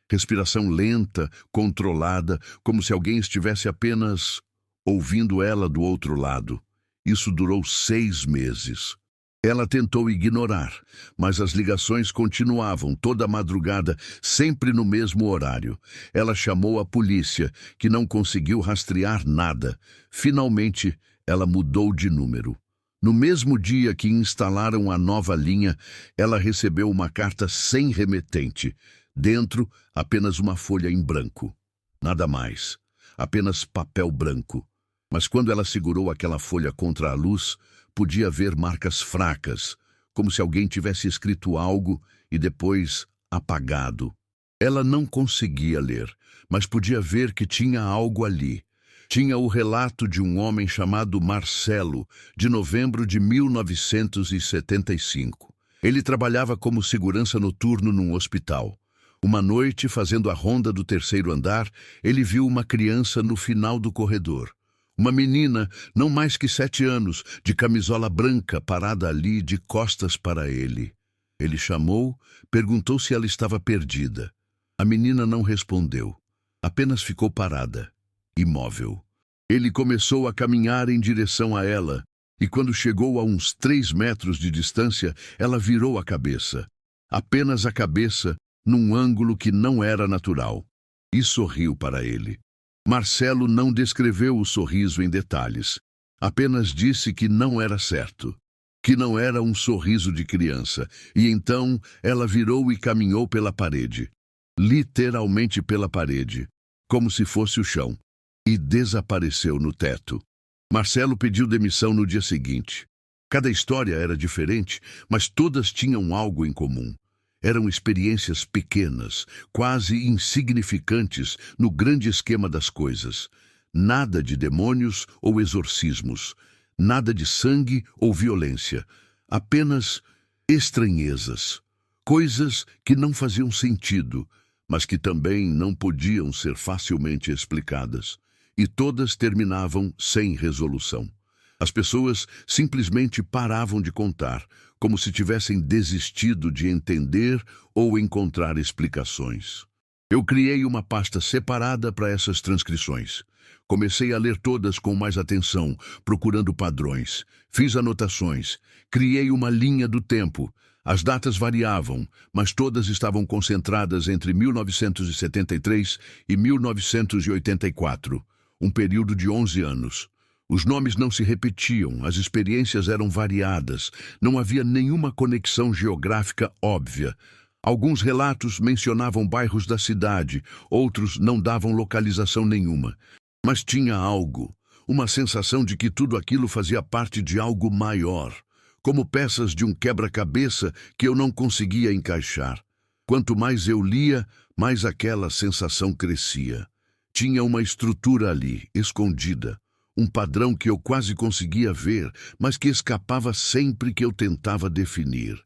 Respiração lenta, controlada, como se alguém estivesse apenas ouvindo ela do outro lado. Isso durou 6 meses. Ela tentou ignorar, mas as ligações continuavam toda a madrugada, sempre no mesmo horário. Ela chamou a polícia, que não conseguiu rastrear nada. Finalmente, ela mudou de número. No mesmo dia que instalaram a nova linha, ela recebeu uma carta sem remetente. Dentro, apenas uma folha em branco. Nada mais. Apenas papel branco. Mas quando ela segurou aquela folha contra a luz, podia ver marcas fracas, como se alguém tivesse escrito algo e depois apagado. Ela não conseguia ler, mas podia ver que tinha algo ali. Tinha o relato de um homem chamado Marcelo, de novembro de 1975. Ele trabalhava como segurança noturno num hospital. Uma noite, fazendo a ronda do 3º andar, ele viu uma criança no final do corredor. Uma menina, não mais que 7 anos, de camisola branca, parada ali, de costas para ele. Ele chamou, perguntou se ela estava perdida. A menina não respondeu, apenas ficou parada, imóvel. Ele começou a caminhar em direção a ela, e quando chegou a uns 3 metros de distância, ela virou a cabeça. Apenas a cabeça, num ângulo que não era natural, e sorriu para ele. Marcelo não descreveu o sorriso em detalhes, apenas disse que não era certo, que não era um sorriso de criança, e então ela virou e caminhou pela parede, literalmente pela parede, como se fosse o chão, e desapareceu no teto. Marcelo pediu demissão no dia seguinte. Cada história era diferente, mas todas tinham algo em comum. Eram experiências pequenas, quase insignificantes no grande esquema das coisas. Nada de demônios ou exorcismos, nada de sangue ou violência, apenas estranhezas, coisas que não faziam sentido, mas que também não podiam ser facilmente explicadas, e todas terminavam sem resolução. As pessoas simplesmente paravam de contar, como se tivessem desistido de entender ou encontrar explicações. Eu criei uma pasta separada para essas transcrições. Comecei a ler todas com mais atenção, procurando padrões. Fiz anotações. Criei uma linha do tempo. As datas variavam, mas todas estavam concentradas entre 1973 e 1984, um período de 11 anos. Os nomes não se repetiam, as experiências eram variadas, não havia nenhuma conexão geográfica óbvia. Alguns relatos mencionavam bairros da cidade, outros não davam localização nenhuma. Mas tinha algo, uma sensação de que tudo aquilo fazia parte de algo maior, como peças de um quebra-cabeça que eu não conseguia encaixar. Quanto mais eu lia, mais aquela sensação crescia. Tinha uma estrutura ali, escondida. Um padrão que eu quase conseguia ver, mas que escapava sempre que eu tentava definir.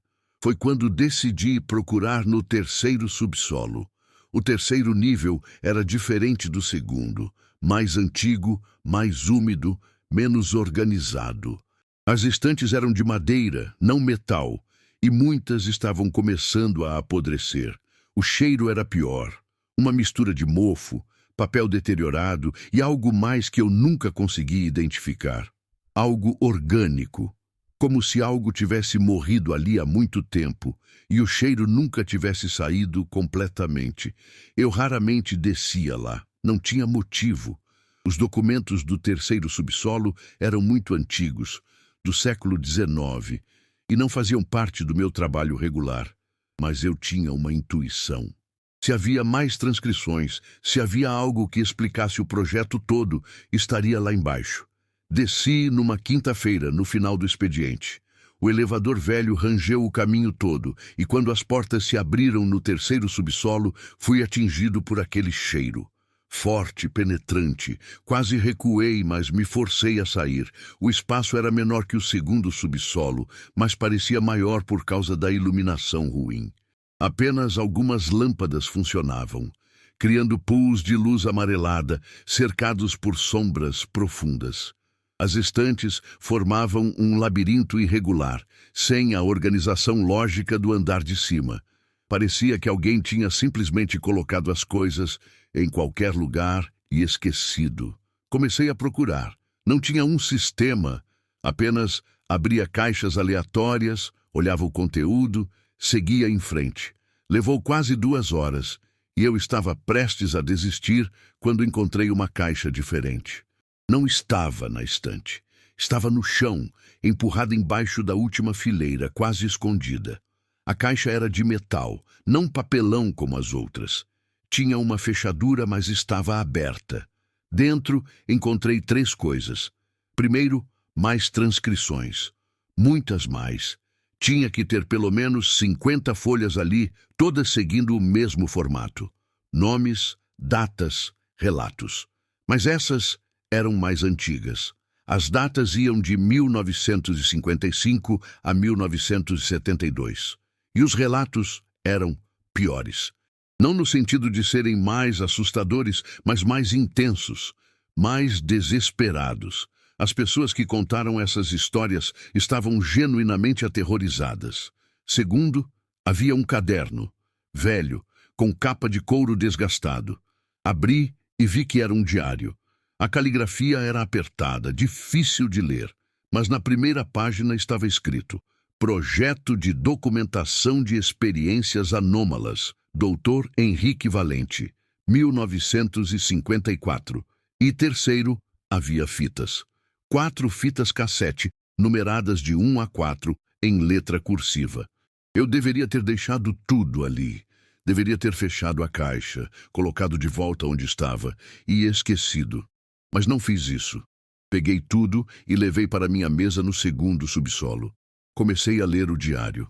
Foi quando decidi procurar no 3º subsolo. O 3º nível era diferente do 2º, mais antigo, mais úmido, menos organizado. As estantes eram de madeira, não metal, e muitas estavam começando a apodrecer. O cheiro era pior, uma mistura de mofo, papel deteriorado e algo mais que eu nunca consegui identificar. Algo orgânico, como se algo tivesse morrido ali há muito tempo e o cheiro nunca tivesse saído completamente. Eu raramente descia lá, não tinha motivo. Os documentos do terceiro subsolo eram muito antigos, do século XIX, e não faziam parte do meu trabalho regular, mas eu tinha uma intuição. Se havia mais transcrições, se havia algo que explicasse o projeto todo, estaria lá embaixo. Desci numa quinta-feira, no final do expediente. O elevador velho rangeu o caminho todo, e quando as portas se abriram no terceiro subsolo, fui atingido por aquele cheiro. Forte, penetrante. Quase recuei, mas me forcei a sair. O espaço era menor que o segundo subsolo, mas parecia maior por causa da iluminação ruim. Apenas algumas lâmpadas funcionavam, criando pools de luz amarelada, cercados por sombras profundas. As estantes formavam um labirinto irregular, sem a organização lógica do andar de cima. Parecia que alguém tinha simplesmente colocado as coisas em qualquer lugar e esquecido. Comecei a procurar. Não tinha um sistema, apenas abria caixas aleatórias, olhava o conteúdo, seguia em frente. Levou quase 2 horas e eu estava prestes a desistir quando encontrei uma caixa diferente. Não estava na estante. Estava no chão, empurrada embaixo da última fileira, quase escondida. A caixa era de metal, não papelão como as outras. Tinha uma fechadura, mas estava aberta. Dentro, encontrei 3 coisas. Primeiro, mais transcrições. Muitas mais. Tinha que ter pelo menos 50 folhas ali, todas seguindo o mesmo formato. Nomes, datas, relatos. Mas essas eram mais antigas. As datas iam de 1955 a 1972. E os relatos eram piores. Não no sentido de serem mais assustadores, mas mais intensos, mais desesperados. As pessoas que contaram essas histórias estavam genuinamente aterrorizadas. Segundo, havia um caderno, velho, com capa de couro desgastado. Abri e vi que era um diário. A caligrafia era apertada, difícil de ler, mas na primeira página estava escrito: Projeto de Documentação de Experiências Anômalas, Dr. Henrique Valente, 1954. E terceiro, havia fitas. 4 fitas cassete, numeradas de 1 a 4, em letra cursiva. Eu deveria ter deixado tudo ali. Deveria ter fechado a caixa, colocado de volta onde estava e esquecido. Mas não fiz isso. Peguei tudo e levei para minha mesa no segundo subsolo. Comecei a ler o diário.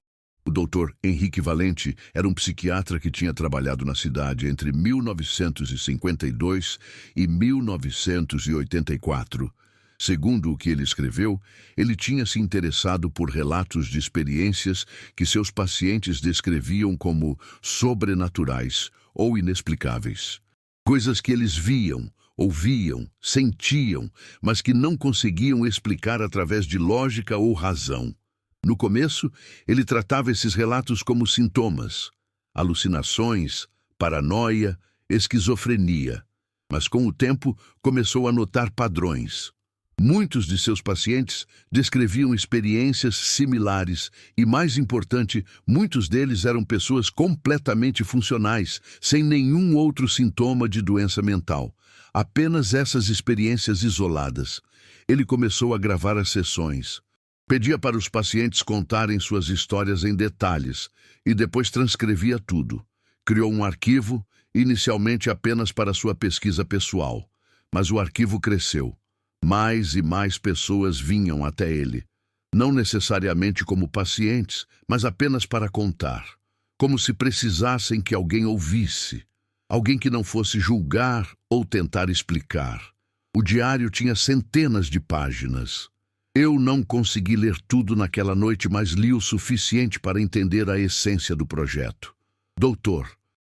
O Dr. Henrique Valente era um psiquiatra que tinha trabalhado na cidade entre 1952 e 1984. Segundo o que ele escreveu, ele tinha se interessado por relatos de experiências que seus pacientes descreviam como sobrenaturais ou inexplicáveis. Coisas que eles viam, ouviam, sentiam, mas que não conseguiam explicar através de lógica ou razão. No começo, ele tratava esses relatos como sintomas, alucinações, paranoia, esquizofrenia, mas com o tempo começou a notar padrões. Muitos de seus pacientes descreviam experiências similares e, mais importante, muitos deles eram pessoas completamente funcionais, sem nenhum outro sintoma de doença mental. Apenas essas experiências isoladas. Ele começou a gravar as sessões. Pedia para os pacientes contarem suas histórias em detalhes e depois transcrevia tudo. Criou um arquivo, inicialmente apenas para sua pesquisa pessoal, mas o arquivo cresceu. Mais e mais pessoas vinham até ele, não necessariamente como pacientes, mas apenas para contar, como se precisassem que alguém ouvisse, alguém que não fosse julgar ou tentar explicar. O diário tinha centenas de páginas. Eu não consegui ler tudo naquela noite, mas li o suficiente para entender a essência do projeto. Doutor,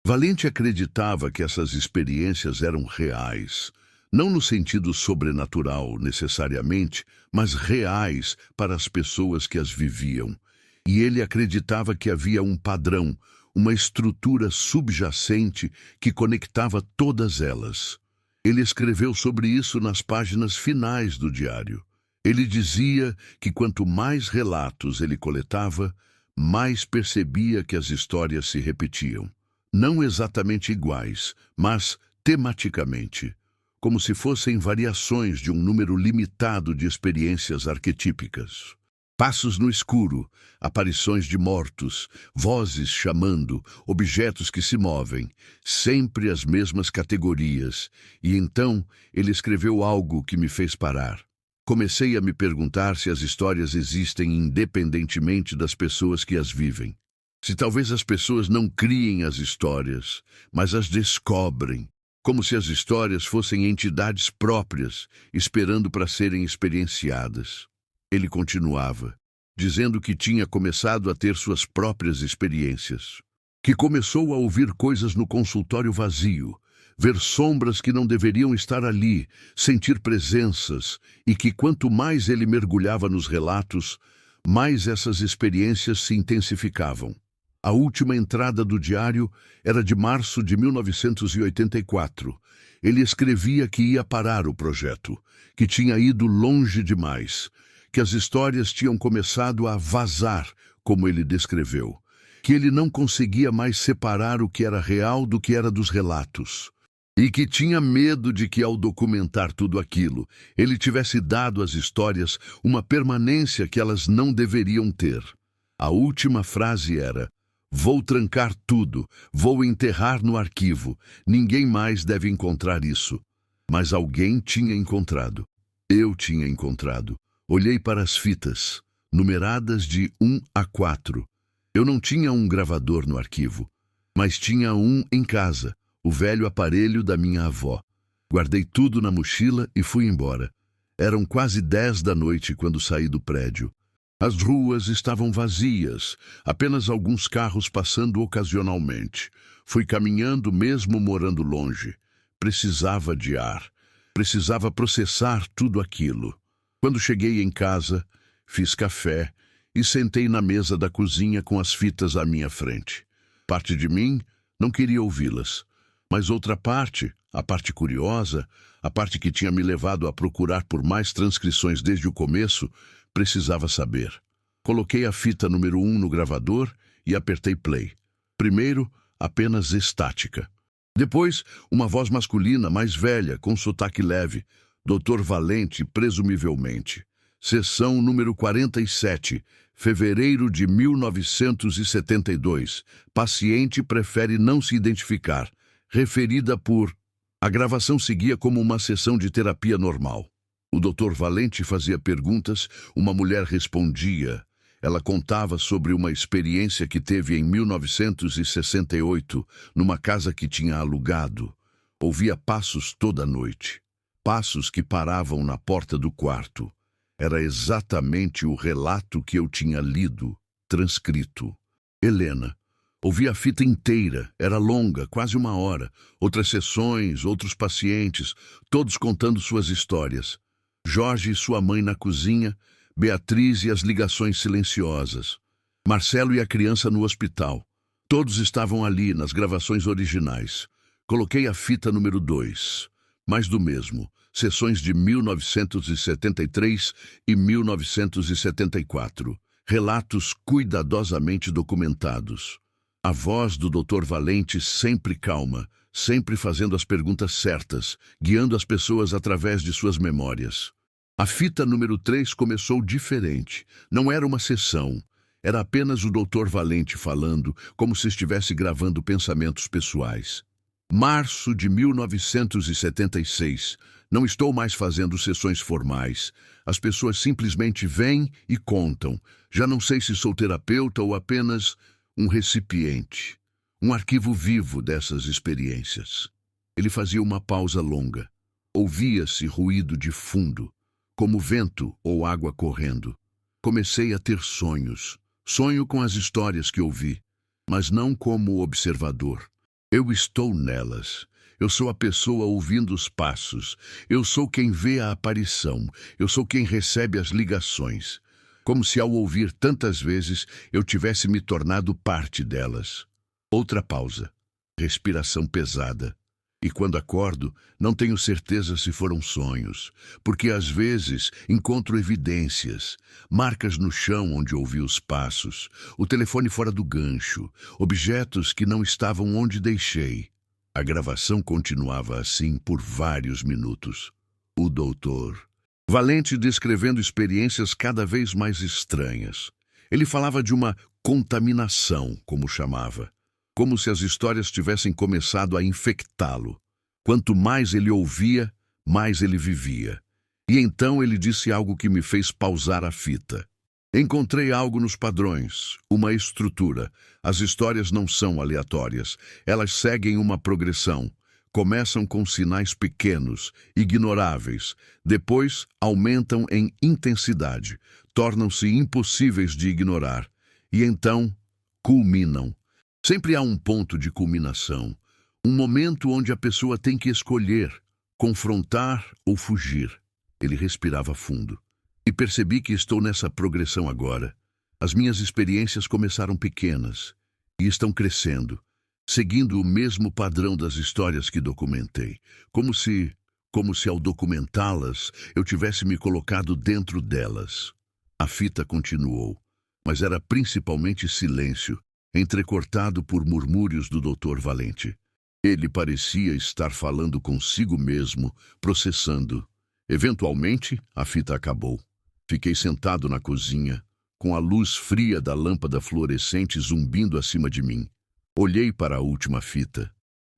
Valente acreditava que essas experiências eram reais. Não no sentido sobrenatural, necessariamente, mas reais para as pessoas que as viviam. E ele acreditava que havia um padrão, uma estrutura subjacente que conectava todas elas. Ele escreveu sobre isso nas páginas finais do diário. Ele dizia que quanto mais relatos ele coletava, mais percebia que as histórias se repetiam. Não exatamente iguais, mas tematicamente, como se fossem variações de um número limitado de experiências arquetípicas. Passos no escuro, aparições de mortos, vozes chamando, objetos que se movem, sempre as mesmas categorias. E então ele escreveu algo que me fez parar. Comecei a me perguntar se as histórias existem independentemente das pessoas que as vivem. Se talvez as pessoas não criem as histórias, mas as descobrem, como se as histórias fossem entidades próprias, esperando para serem experienciadas. Ele continuava, dizendo que tinha começado a ter suas próprias experiências, que começou a ouvir coisas no consultório vazio, ver sombras que não deveriam estar ali, sentir presenças, e que quanto mais ele mergulhava nos relatos, mais essas experiências se intensificavam. A última entrada do diário era de março de 1984. Ele escrevia que ia parar o projeto, que tinha ido longe demais, que as histórias tinham começado a vazar, como ele descreveu, que ele não conseguia mais separar o que era real do que era dos relatos, e que tinha medo de que, ao documentar tudo aquilo, ele tivesse dado às histórias uma permanência que elas não deveriam ter. A última frase era: "Vou trancar tudo, vou enterrar no arquivo, ninguém mais deve encontrar isso." Mas alguém tinha encontrado. Eu tinha encontrado. Olhei para as fitas, numeradas de 1 a 4. Eu não tinha um gravador no arquivo, mas tinha um em casa, o velho aparelho da minha avó. Guardei tudo na mochila e fui embora. Eram quase 10 da noite quando saí do prédio. As ruas estavam vazias, apenas alguns carros passando ocasionalmente. Fui caminhando mesmo morando longe. Precisava de ar. Precisava processar tudo aquilo. Quando cheguei em casa, fiz café e sentei na mesa da cozinha com as fitas à minha frente. Parte de mim não queria ouvi-las, mas outra parte, a parte curiosa, a parte que tinha me levado a procurar por mais transcrições desde o começo, precisava saber. Coloquei a fita número 1 no gravador e apertei play. Primeiro, apenas estática. Depois, uma voz masculina mais velha, com sotaque leve. Dr. Valente, presumivelmente. Sessão número 47, fevereiro de 1972. Paciente prefere não se identificar. Referida por... A gravação seguia como uma sessão de terapia normal. O Dr. Valente fazia perguntas, uma mulher respondia. Ela contava sobre uma experiência que teve em 1968, numa casa que tinha alugado. Ouvia passos toda noite. Passos que paravam na porta do quarto. Era exatamente o relato que eu tinha lido, transcrito. Helena. Ouvi a fita inteira, era longa, quase 1 hora. Outras sessões, outros pacientes, todos contando suas histórias. Jorge e sua mãe na cozinha, Beatriz e as ligações silenciosas. Marcelo e a criança no hospital. Todos estavam ali, nas gravações originais. Coloquei a fita número 2. Mais do mesmo, sessões de 1973 e 1974. Relatos cuidadosamente documentados. A voz do Dr. Valente sempre calma, sempre fazendo as perguntas certas, guiando as pessoas através de suas memórias. A fita número 3 começou diferente. Não era uma sessão. Era apenas o Dr. Valente falando, como se estivesse gravando pensamentos pessoais. Março de 1976. Não estou mais fazendo sessões formais. As pessoas simplesmente vêm e contam. Já não sei se sou terapeuta ou apenas um recipiente. Um arquivo vivo dessas experiências. Ele fazia uma pausa longa. Ouvia-se ruído de fundo, como vento ou água correndo. Comecei a ter sonhos. Sonho com as histórias que ouvi, mas não como observador. Eu estou nelas. Eu sou a pessoa ouvindo os passos. Eu sou quem vê a aparição. Eu sou quem recebe as ligações. Como se ao ouvir tantas vezes eu tivesse me tornado parte delas. Outra pausa. Respiração pesada. E quando acordo, não tenho certeza se foram sonhos, porque às vezes encontro evidências, marcas no chão onde ouvi os passos, o telefone fora do gancho, objetos que não estavam onde deixei. A gravação continuava assim por vários minutos. O doutor Valente descrevendo experiências cada vez mais estranhas. Ele falava de uma contaminação, como chamava. Como se as histórias tivessem começado a infectá-lo. Quanto mais ele ouvia, mais ele vivia. E então ele disse algo que me fez pausar a fita. Encontrei algo nos padrões, uma estrutura. As histórias não são aleatórias. Elas seguem uma progressão. Começam com sinais pequenos, ignoráveis. Depois aumentam em intensidade. Tornam-se impossíveis de ignorar. E então culminam. Sempre há um ponto de culminação, um momento onde a pessoa tem que escolher, confrontar ou fugir. Ele respirava fundo. E percebi que estou nessa progressão agora. As minhas experiências começaram pequenas e estão crescendo, seguindo o mesmo padrão das histórias que documentei, como se ao documentá-las, eu tivesse me colocado dentro delas. A fita continuou, mas era principalmente silêncio, entrecortado por murmúrios do Dr. Valente. Ele parecia estar falando consigo mesmo, processando. Eventualmente, a fita acabou. Fiquei sentado na cozinha, com a luz fria da lâmpada fluorescente zumbindo acima de mim. Olhei para a última fita,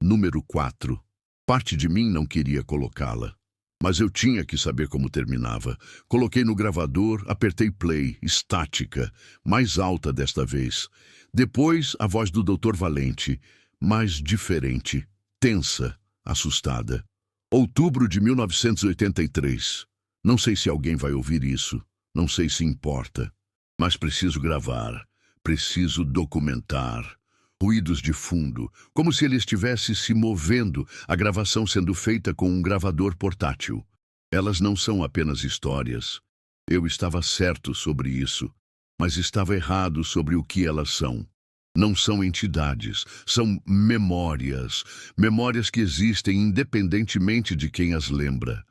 número 4. Parte de mim não queria colocá-la, mas eu tinha que saber como terminava. Coloquei no gravador, apertei play, estática, mais alta desta vez. Depois, a voz do Dr. Valente, mais diferente, tensa, assustada. Outubro de 1983. Não sei se alguém vai ouvir isso, não sei se importa, mas preciso gravar, preciso documentar. Ruídos de fundo, como se ele estivesse se movendo, a gravação sendo feita com um gravador portátil. Elas não são apenas histórias. Eu estava certo sobre isso, mas estava errado sobre o que elas são. Não são entidades, são memórias. Memórias que existem independentemente de quem as lembra.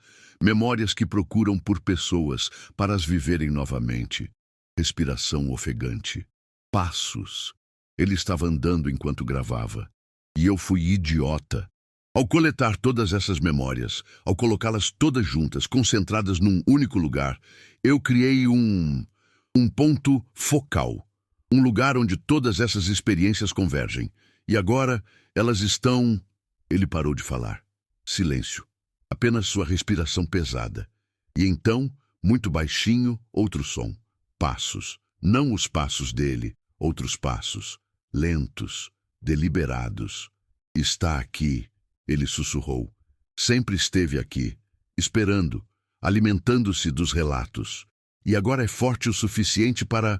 Memórias que procuram por pessoas para as viverem novamente. Respiração ofegante. Passos. Ele estava andando enquanto gravava. E eu fui idiota. Ao coletar todas essas memórias, ao colocá-las todas juntas, concentradas num único lugar, eu criei um ponto focal. Um lugar onde todas essas experiências convergem. E agora elas estão... Ele parou de falar. Silêncio. Apenas sua respiração pesada. E então, muito baixinho, outro som. Passos. Não os passos dele, outros passos. Lentos, deliberados. Está aqui, ele sussurrou. Sempre esteve aqui, esperando, alimentando-se dos relatos. E agora é forte o suficiente para...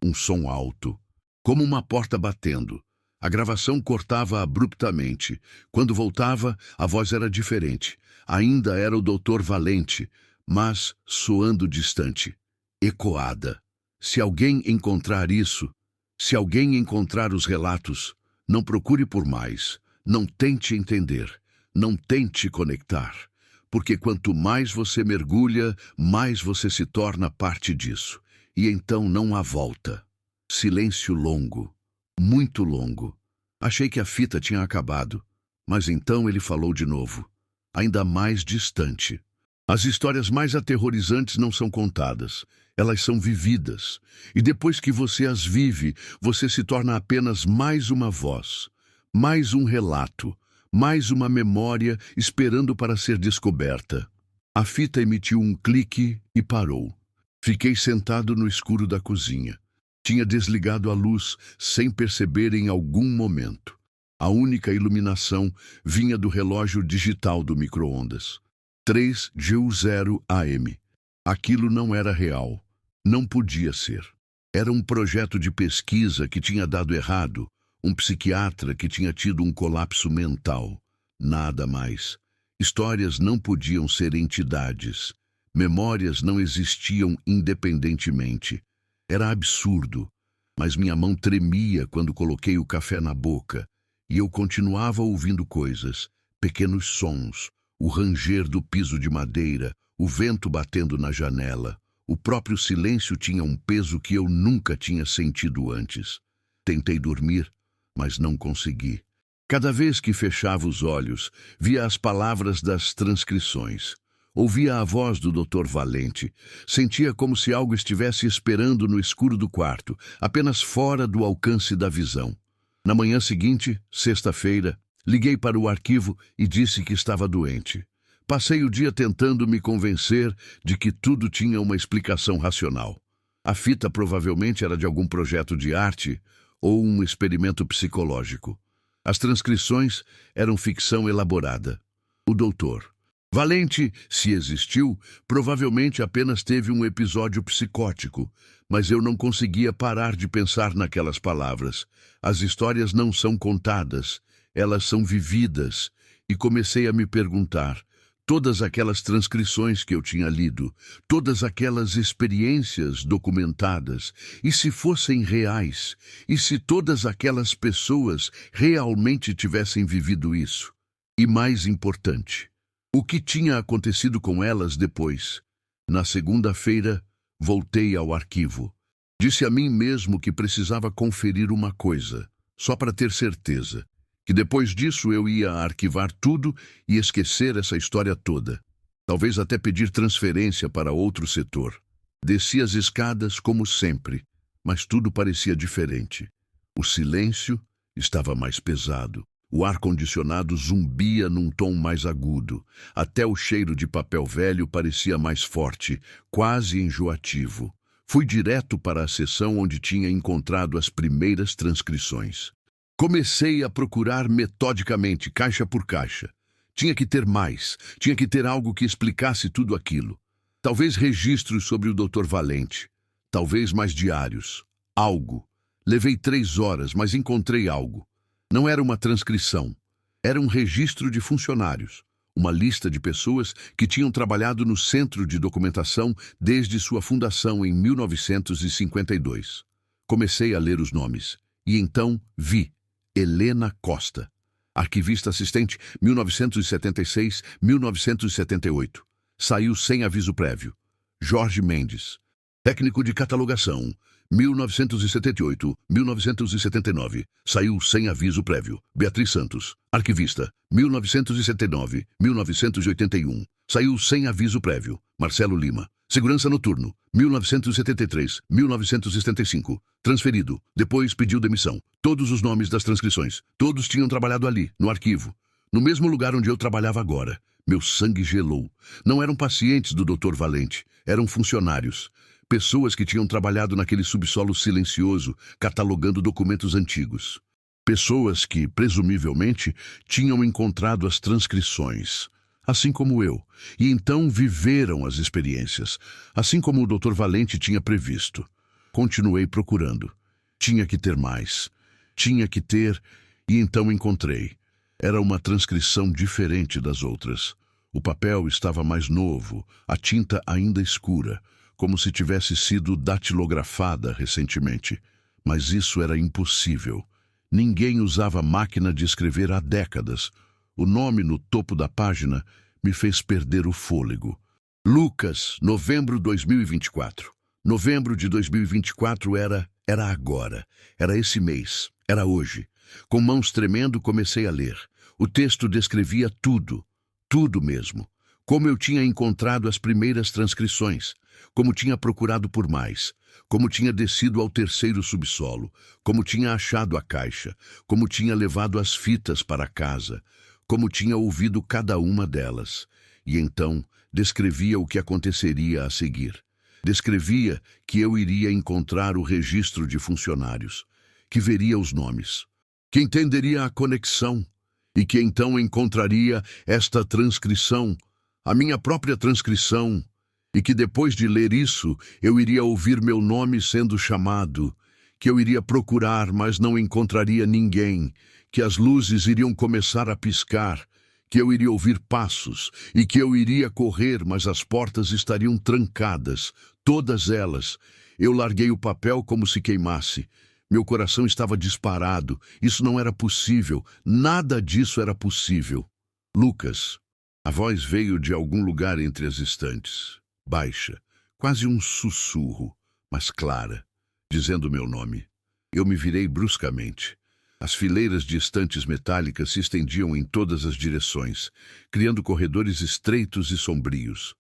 Um som alto, como uma porta batendo. A gravação cortava abruptamente. Quando voltava, a voz era diferente. Ainda era o Dr. Valente, mas soando distante, ecoada. Se alguém encontrar isso, se alguém encontrar os relatos, não procure por mais, não tente entender, não tente conectar, porque quanto mais você mergulha, mais você se torna parte disso. E então não há volta. Silêncio longo, muito longo. Achei que a fita tinha acabado, mas então ele falou de novo, ainda mais distante. As histórias mais aterrorizantes não são contadas, elas são vividas. E depois que você as vive, você se torna apenas mais uma voz, mais um relato, mais uma memória esperando para ser descoberta. A fita emitiu um clique e parou. Fiquei sentado no escuro da cozinha. Tinha desligado a luz sem perceber em algum momento. A única iluminação vinha do relógio digital do micro-ondas. 3:00 AM. Aquilo não era real. Não podia ser. Era um projeto de pesquisa que tinha dado errado, um psiquiatra que tinha tido um colapso mental. Nada mais. Histórias não podiam ser entidades. Memórias não existiam independentemente. Era absurdo. Mas minha mão tremia quando coloquei o café na boca. E eu continuava ouvindo coisas, pequenos sons, o ranger do piso de madeira, o vento batendo na janela. O próprio silêncio tinha um peso que eu nunca tinha sentido antes. Tentei dormir, mas não consegui. Cada vez que fechava os olhos, via as palavras das transcrições. Ouvia a voz do Dr. Valente. Sentia como se algo estivesse esperando no escuro do quarto, apenas fora do alcance da visão. Na manhã seguinte, sexta-feira, liguei para o arquivo e disse que estava doente. Passei o dia tentando me convencer de que tudo tinha uma explicação racional. A fita provavelmente era de algum projeto de arte ou um experimento psicológico. As transcrições eram ficção elaborada. O doutor Valente, se existiu, provavelmente apenas teve um episódio psicótico, mas eu não conseguia parar de pensar naquelas palavras. As histórias não são contadas, elas são vividas, e comecei a me perguntar: todas aquelas transcrições que eu tinha lido, todas aquelas experiências documentadas, e se fossem reais? E se todas aquelas pessoas realmente tivessem vivido isso? E mais importante, o que tinha acontecido com elas depois? Na segunda-feira, voltei ao arquivo. Disse a mim mesmo que precisava conferir uma coisa, só para ter certeza, que depois disso eu ia arquivar tudo e esquecer essa história toda. Talvez até pedir transferência para outro setor. Desci as escadas como sempre, mas tudo parecia diferente. O silêncio estava mais pesado. O ar-condicionado zumbia num tom mais agudo. Até o cheiro de papel velho parecia mais forte, quase enjoativo. Fui direto para a seção onde tinha encontrado as primeiras transcrições. Comecei a procurar metodicamente, caixa por caixa. Tinha que ter mais, tinha que ter algo que explicasse tudo aquilo. Talvez registros sobre o Dr. Valente, talvez mais diários. Algo. Levei 3 horas, mas encontrei algo. Não era uma transcrição, era um registro de funcionários, uma lista de pessoas que tinham trabalhado no Centro de Documentação desde sua fundação em 1952. Comecei a ler os nomes, e então vi Helena Costa, arquivista assistente 1976-1978. Saiu sem aviso prévio. Jorge Mendes, técnico de catalogação 1978-1979. Saiu sem aviso prévio. Beatriz Santos, arquivista 1979-1981. Saiu sem aviso prévio. Marcelo Lima, segurança noturno 1973-1975. Transferido. Depois pediu demissão. Todos os nomes das transcrições. Todos tinham trabalhado ali, no arquivo. No mesmo lugar onde eu trabalhava agora. Meu sangue gelou. Não eram pacientes do Dr. Valente. Eram funcionários. Pessoas que tinham trabalhado naquele subsolo silencioso, catalogando documentos antigos. Pessoas que, presumivelmente, tinham encontrado as transcrições, assim como eu, e então viveram as experiências, assim como o Dr. Valente tinha previsto. Continuei procurando. Tinha que ter mais. Tinha que ter, e então encontrei. Era uma transcrição diferente das outras. O papel estava mais novo, a tinta ainda escura, como se tivesse sido datilografada recentemente. Mas isso era impossível. Ninguém usava máquina de escrever há décadas. O nome no topo da página me fez perder o fôlego. Lucas, novembro 2024. Novembro de 2024 era agora. Era esse mês. Era hoje. Com mãos tremendo, comecei a ler. O texto descrevia tudo. Tudo mesmo. Como eu tinha encontrado as primeiras transcrições. Como tinha procurado por mais, como tinha descido ao 3º subsolo, como tinha achado a caixa, como tinha levado as fitas para casa, como tinha ouvido cada uma delas. E então descrevia o que aconteceria a seguir. Descrevia que eu iria encontrar o registro de funcionários, que veria os nomes, que entenderia a conexão e que então encontraria esta transcrição, a minha própria transcrição, e que depois de ler isso, eu iria ouvir meu nome sendo chamado, que eu iria procurar, mas não encontraria ninguém, que as luzes iriam começar a piscar, que eu iria ouvir passos e que eu iria correr, mas as portas estariam trancadas, todas elas. Eu larguei o papel como se queimasse. Meu coração estava disparado. Isso não era possível. Nada disso era possível. Lucas. A voz veio de algum lugar entre as estantes. Baixa, quase um sussurro, mas clara, dizendo meu nome. Eu me virei bruscamente. As fileiras de estantes metálicas se estendiam em todas as direções, criando corredores estreitos e sombrios.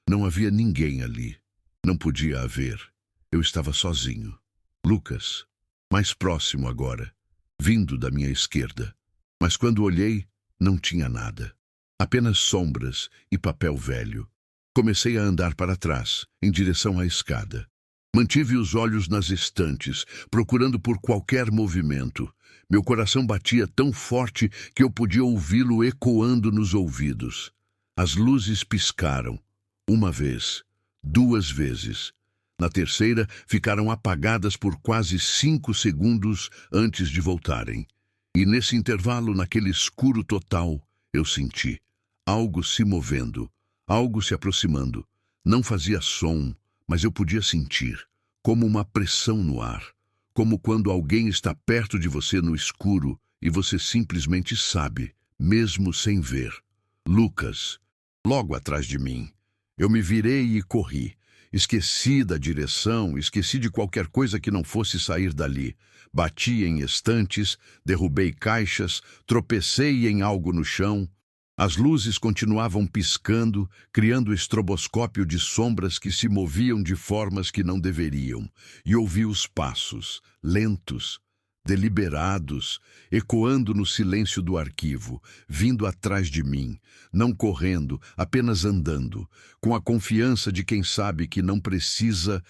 Não havia ninguém ali. Não podia haver. Eu estava sozinho. Lucas, mais próximo agora, vindo da minha esquerda. Mas quando olhei, não tinha nada. Apenas sombras e papel velho. Comecei a andar para trás, em direção à escada. Mantive os olhos nas estantes, procurando por qualquer movimento. Meu coração batia tão forte que eu podia ouvi-lo ecoando nos ouvidos. As luzes piscaram. Uma vez, 2 vezes. Na terceira, ficaram apagadas por quase 5 segundos antes de voltarem. E nesse intervalo, naquele escuro total, eu senti algo se movendo, algo se aproximando. Não fazia som, mas eu podia sentir, como uma pressão no ar, como quando alguém está perto de você no escuro e você simplesmente sabe, mesmo sem ver. Lucas, logo atrás de mim. Eu me virei e corri. Esqueci da direção, esqueci de qualquer coisa que não fosse sair dali. Bati em estantes, derrubei caixas, tropecei em algo no chão. As luzes continuavam piscando, criando estroboscópio de sombras que se moviam de formas que não deveriam. E ouvi os passos, lentos, deliberados, ecoando no silêncio do arquivo, vindo atrás de mim, não correndo, apenas andando, com a confiança de quem sabe que não precisa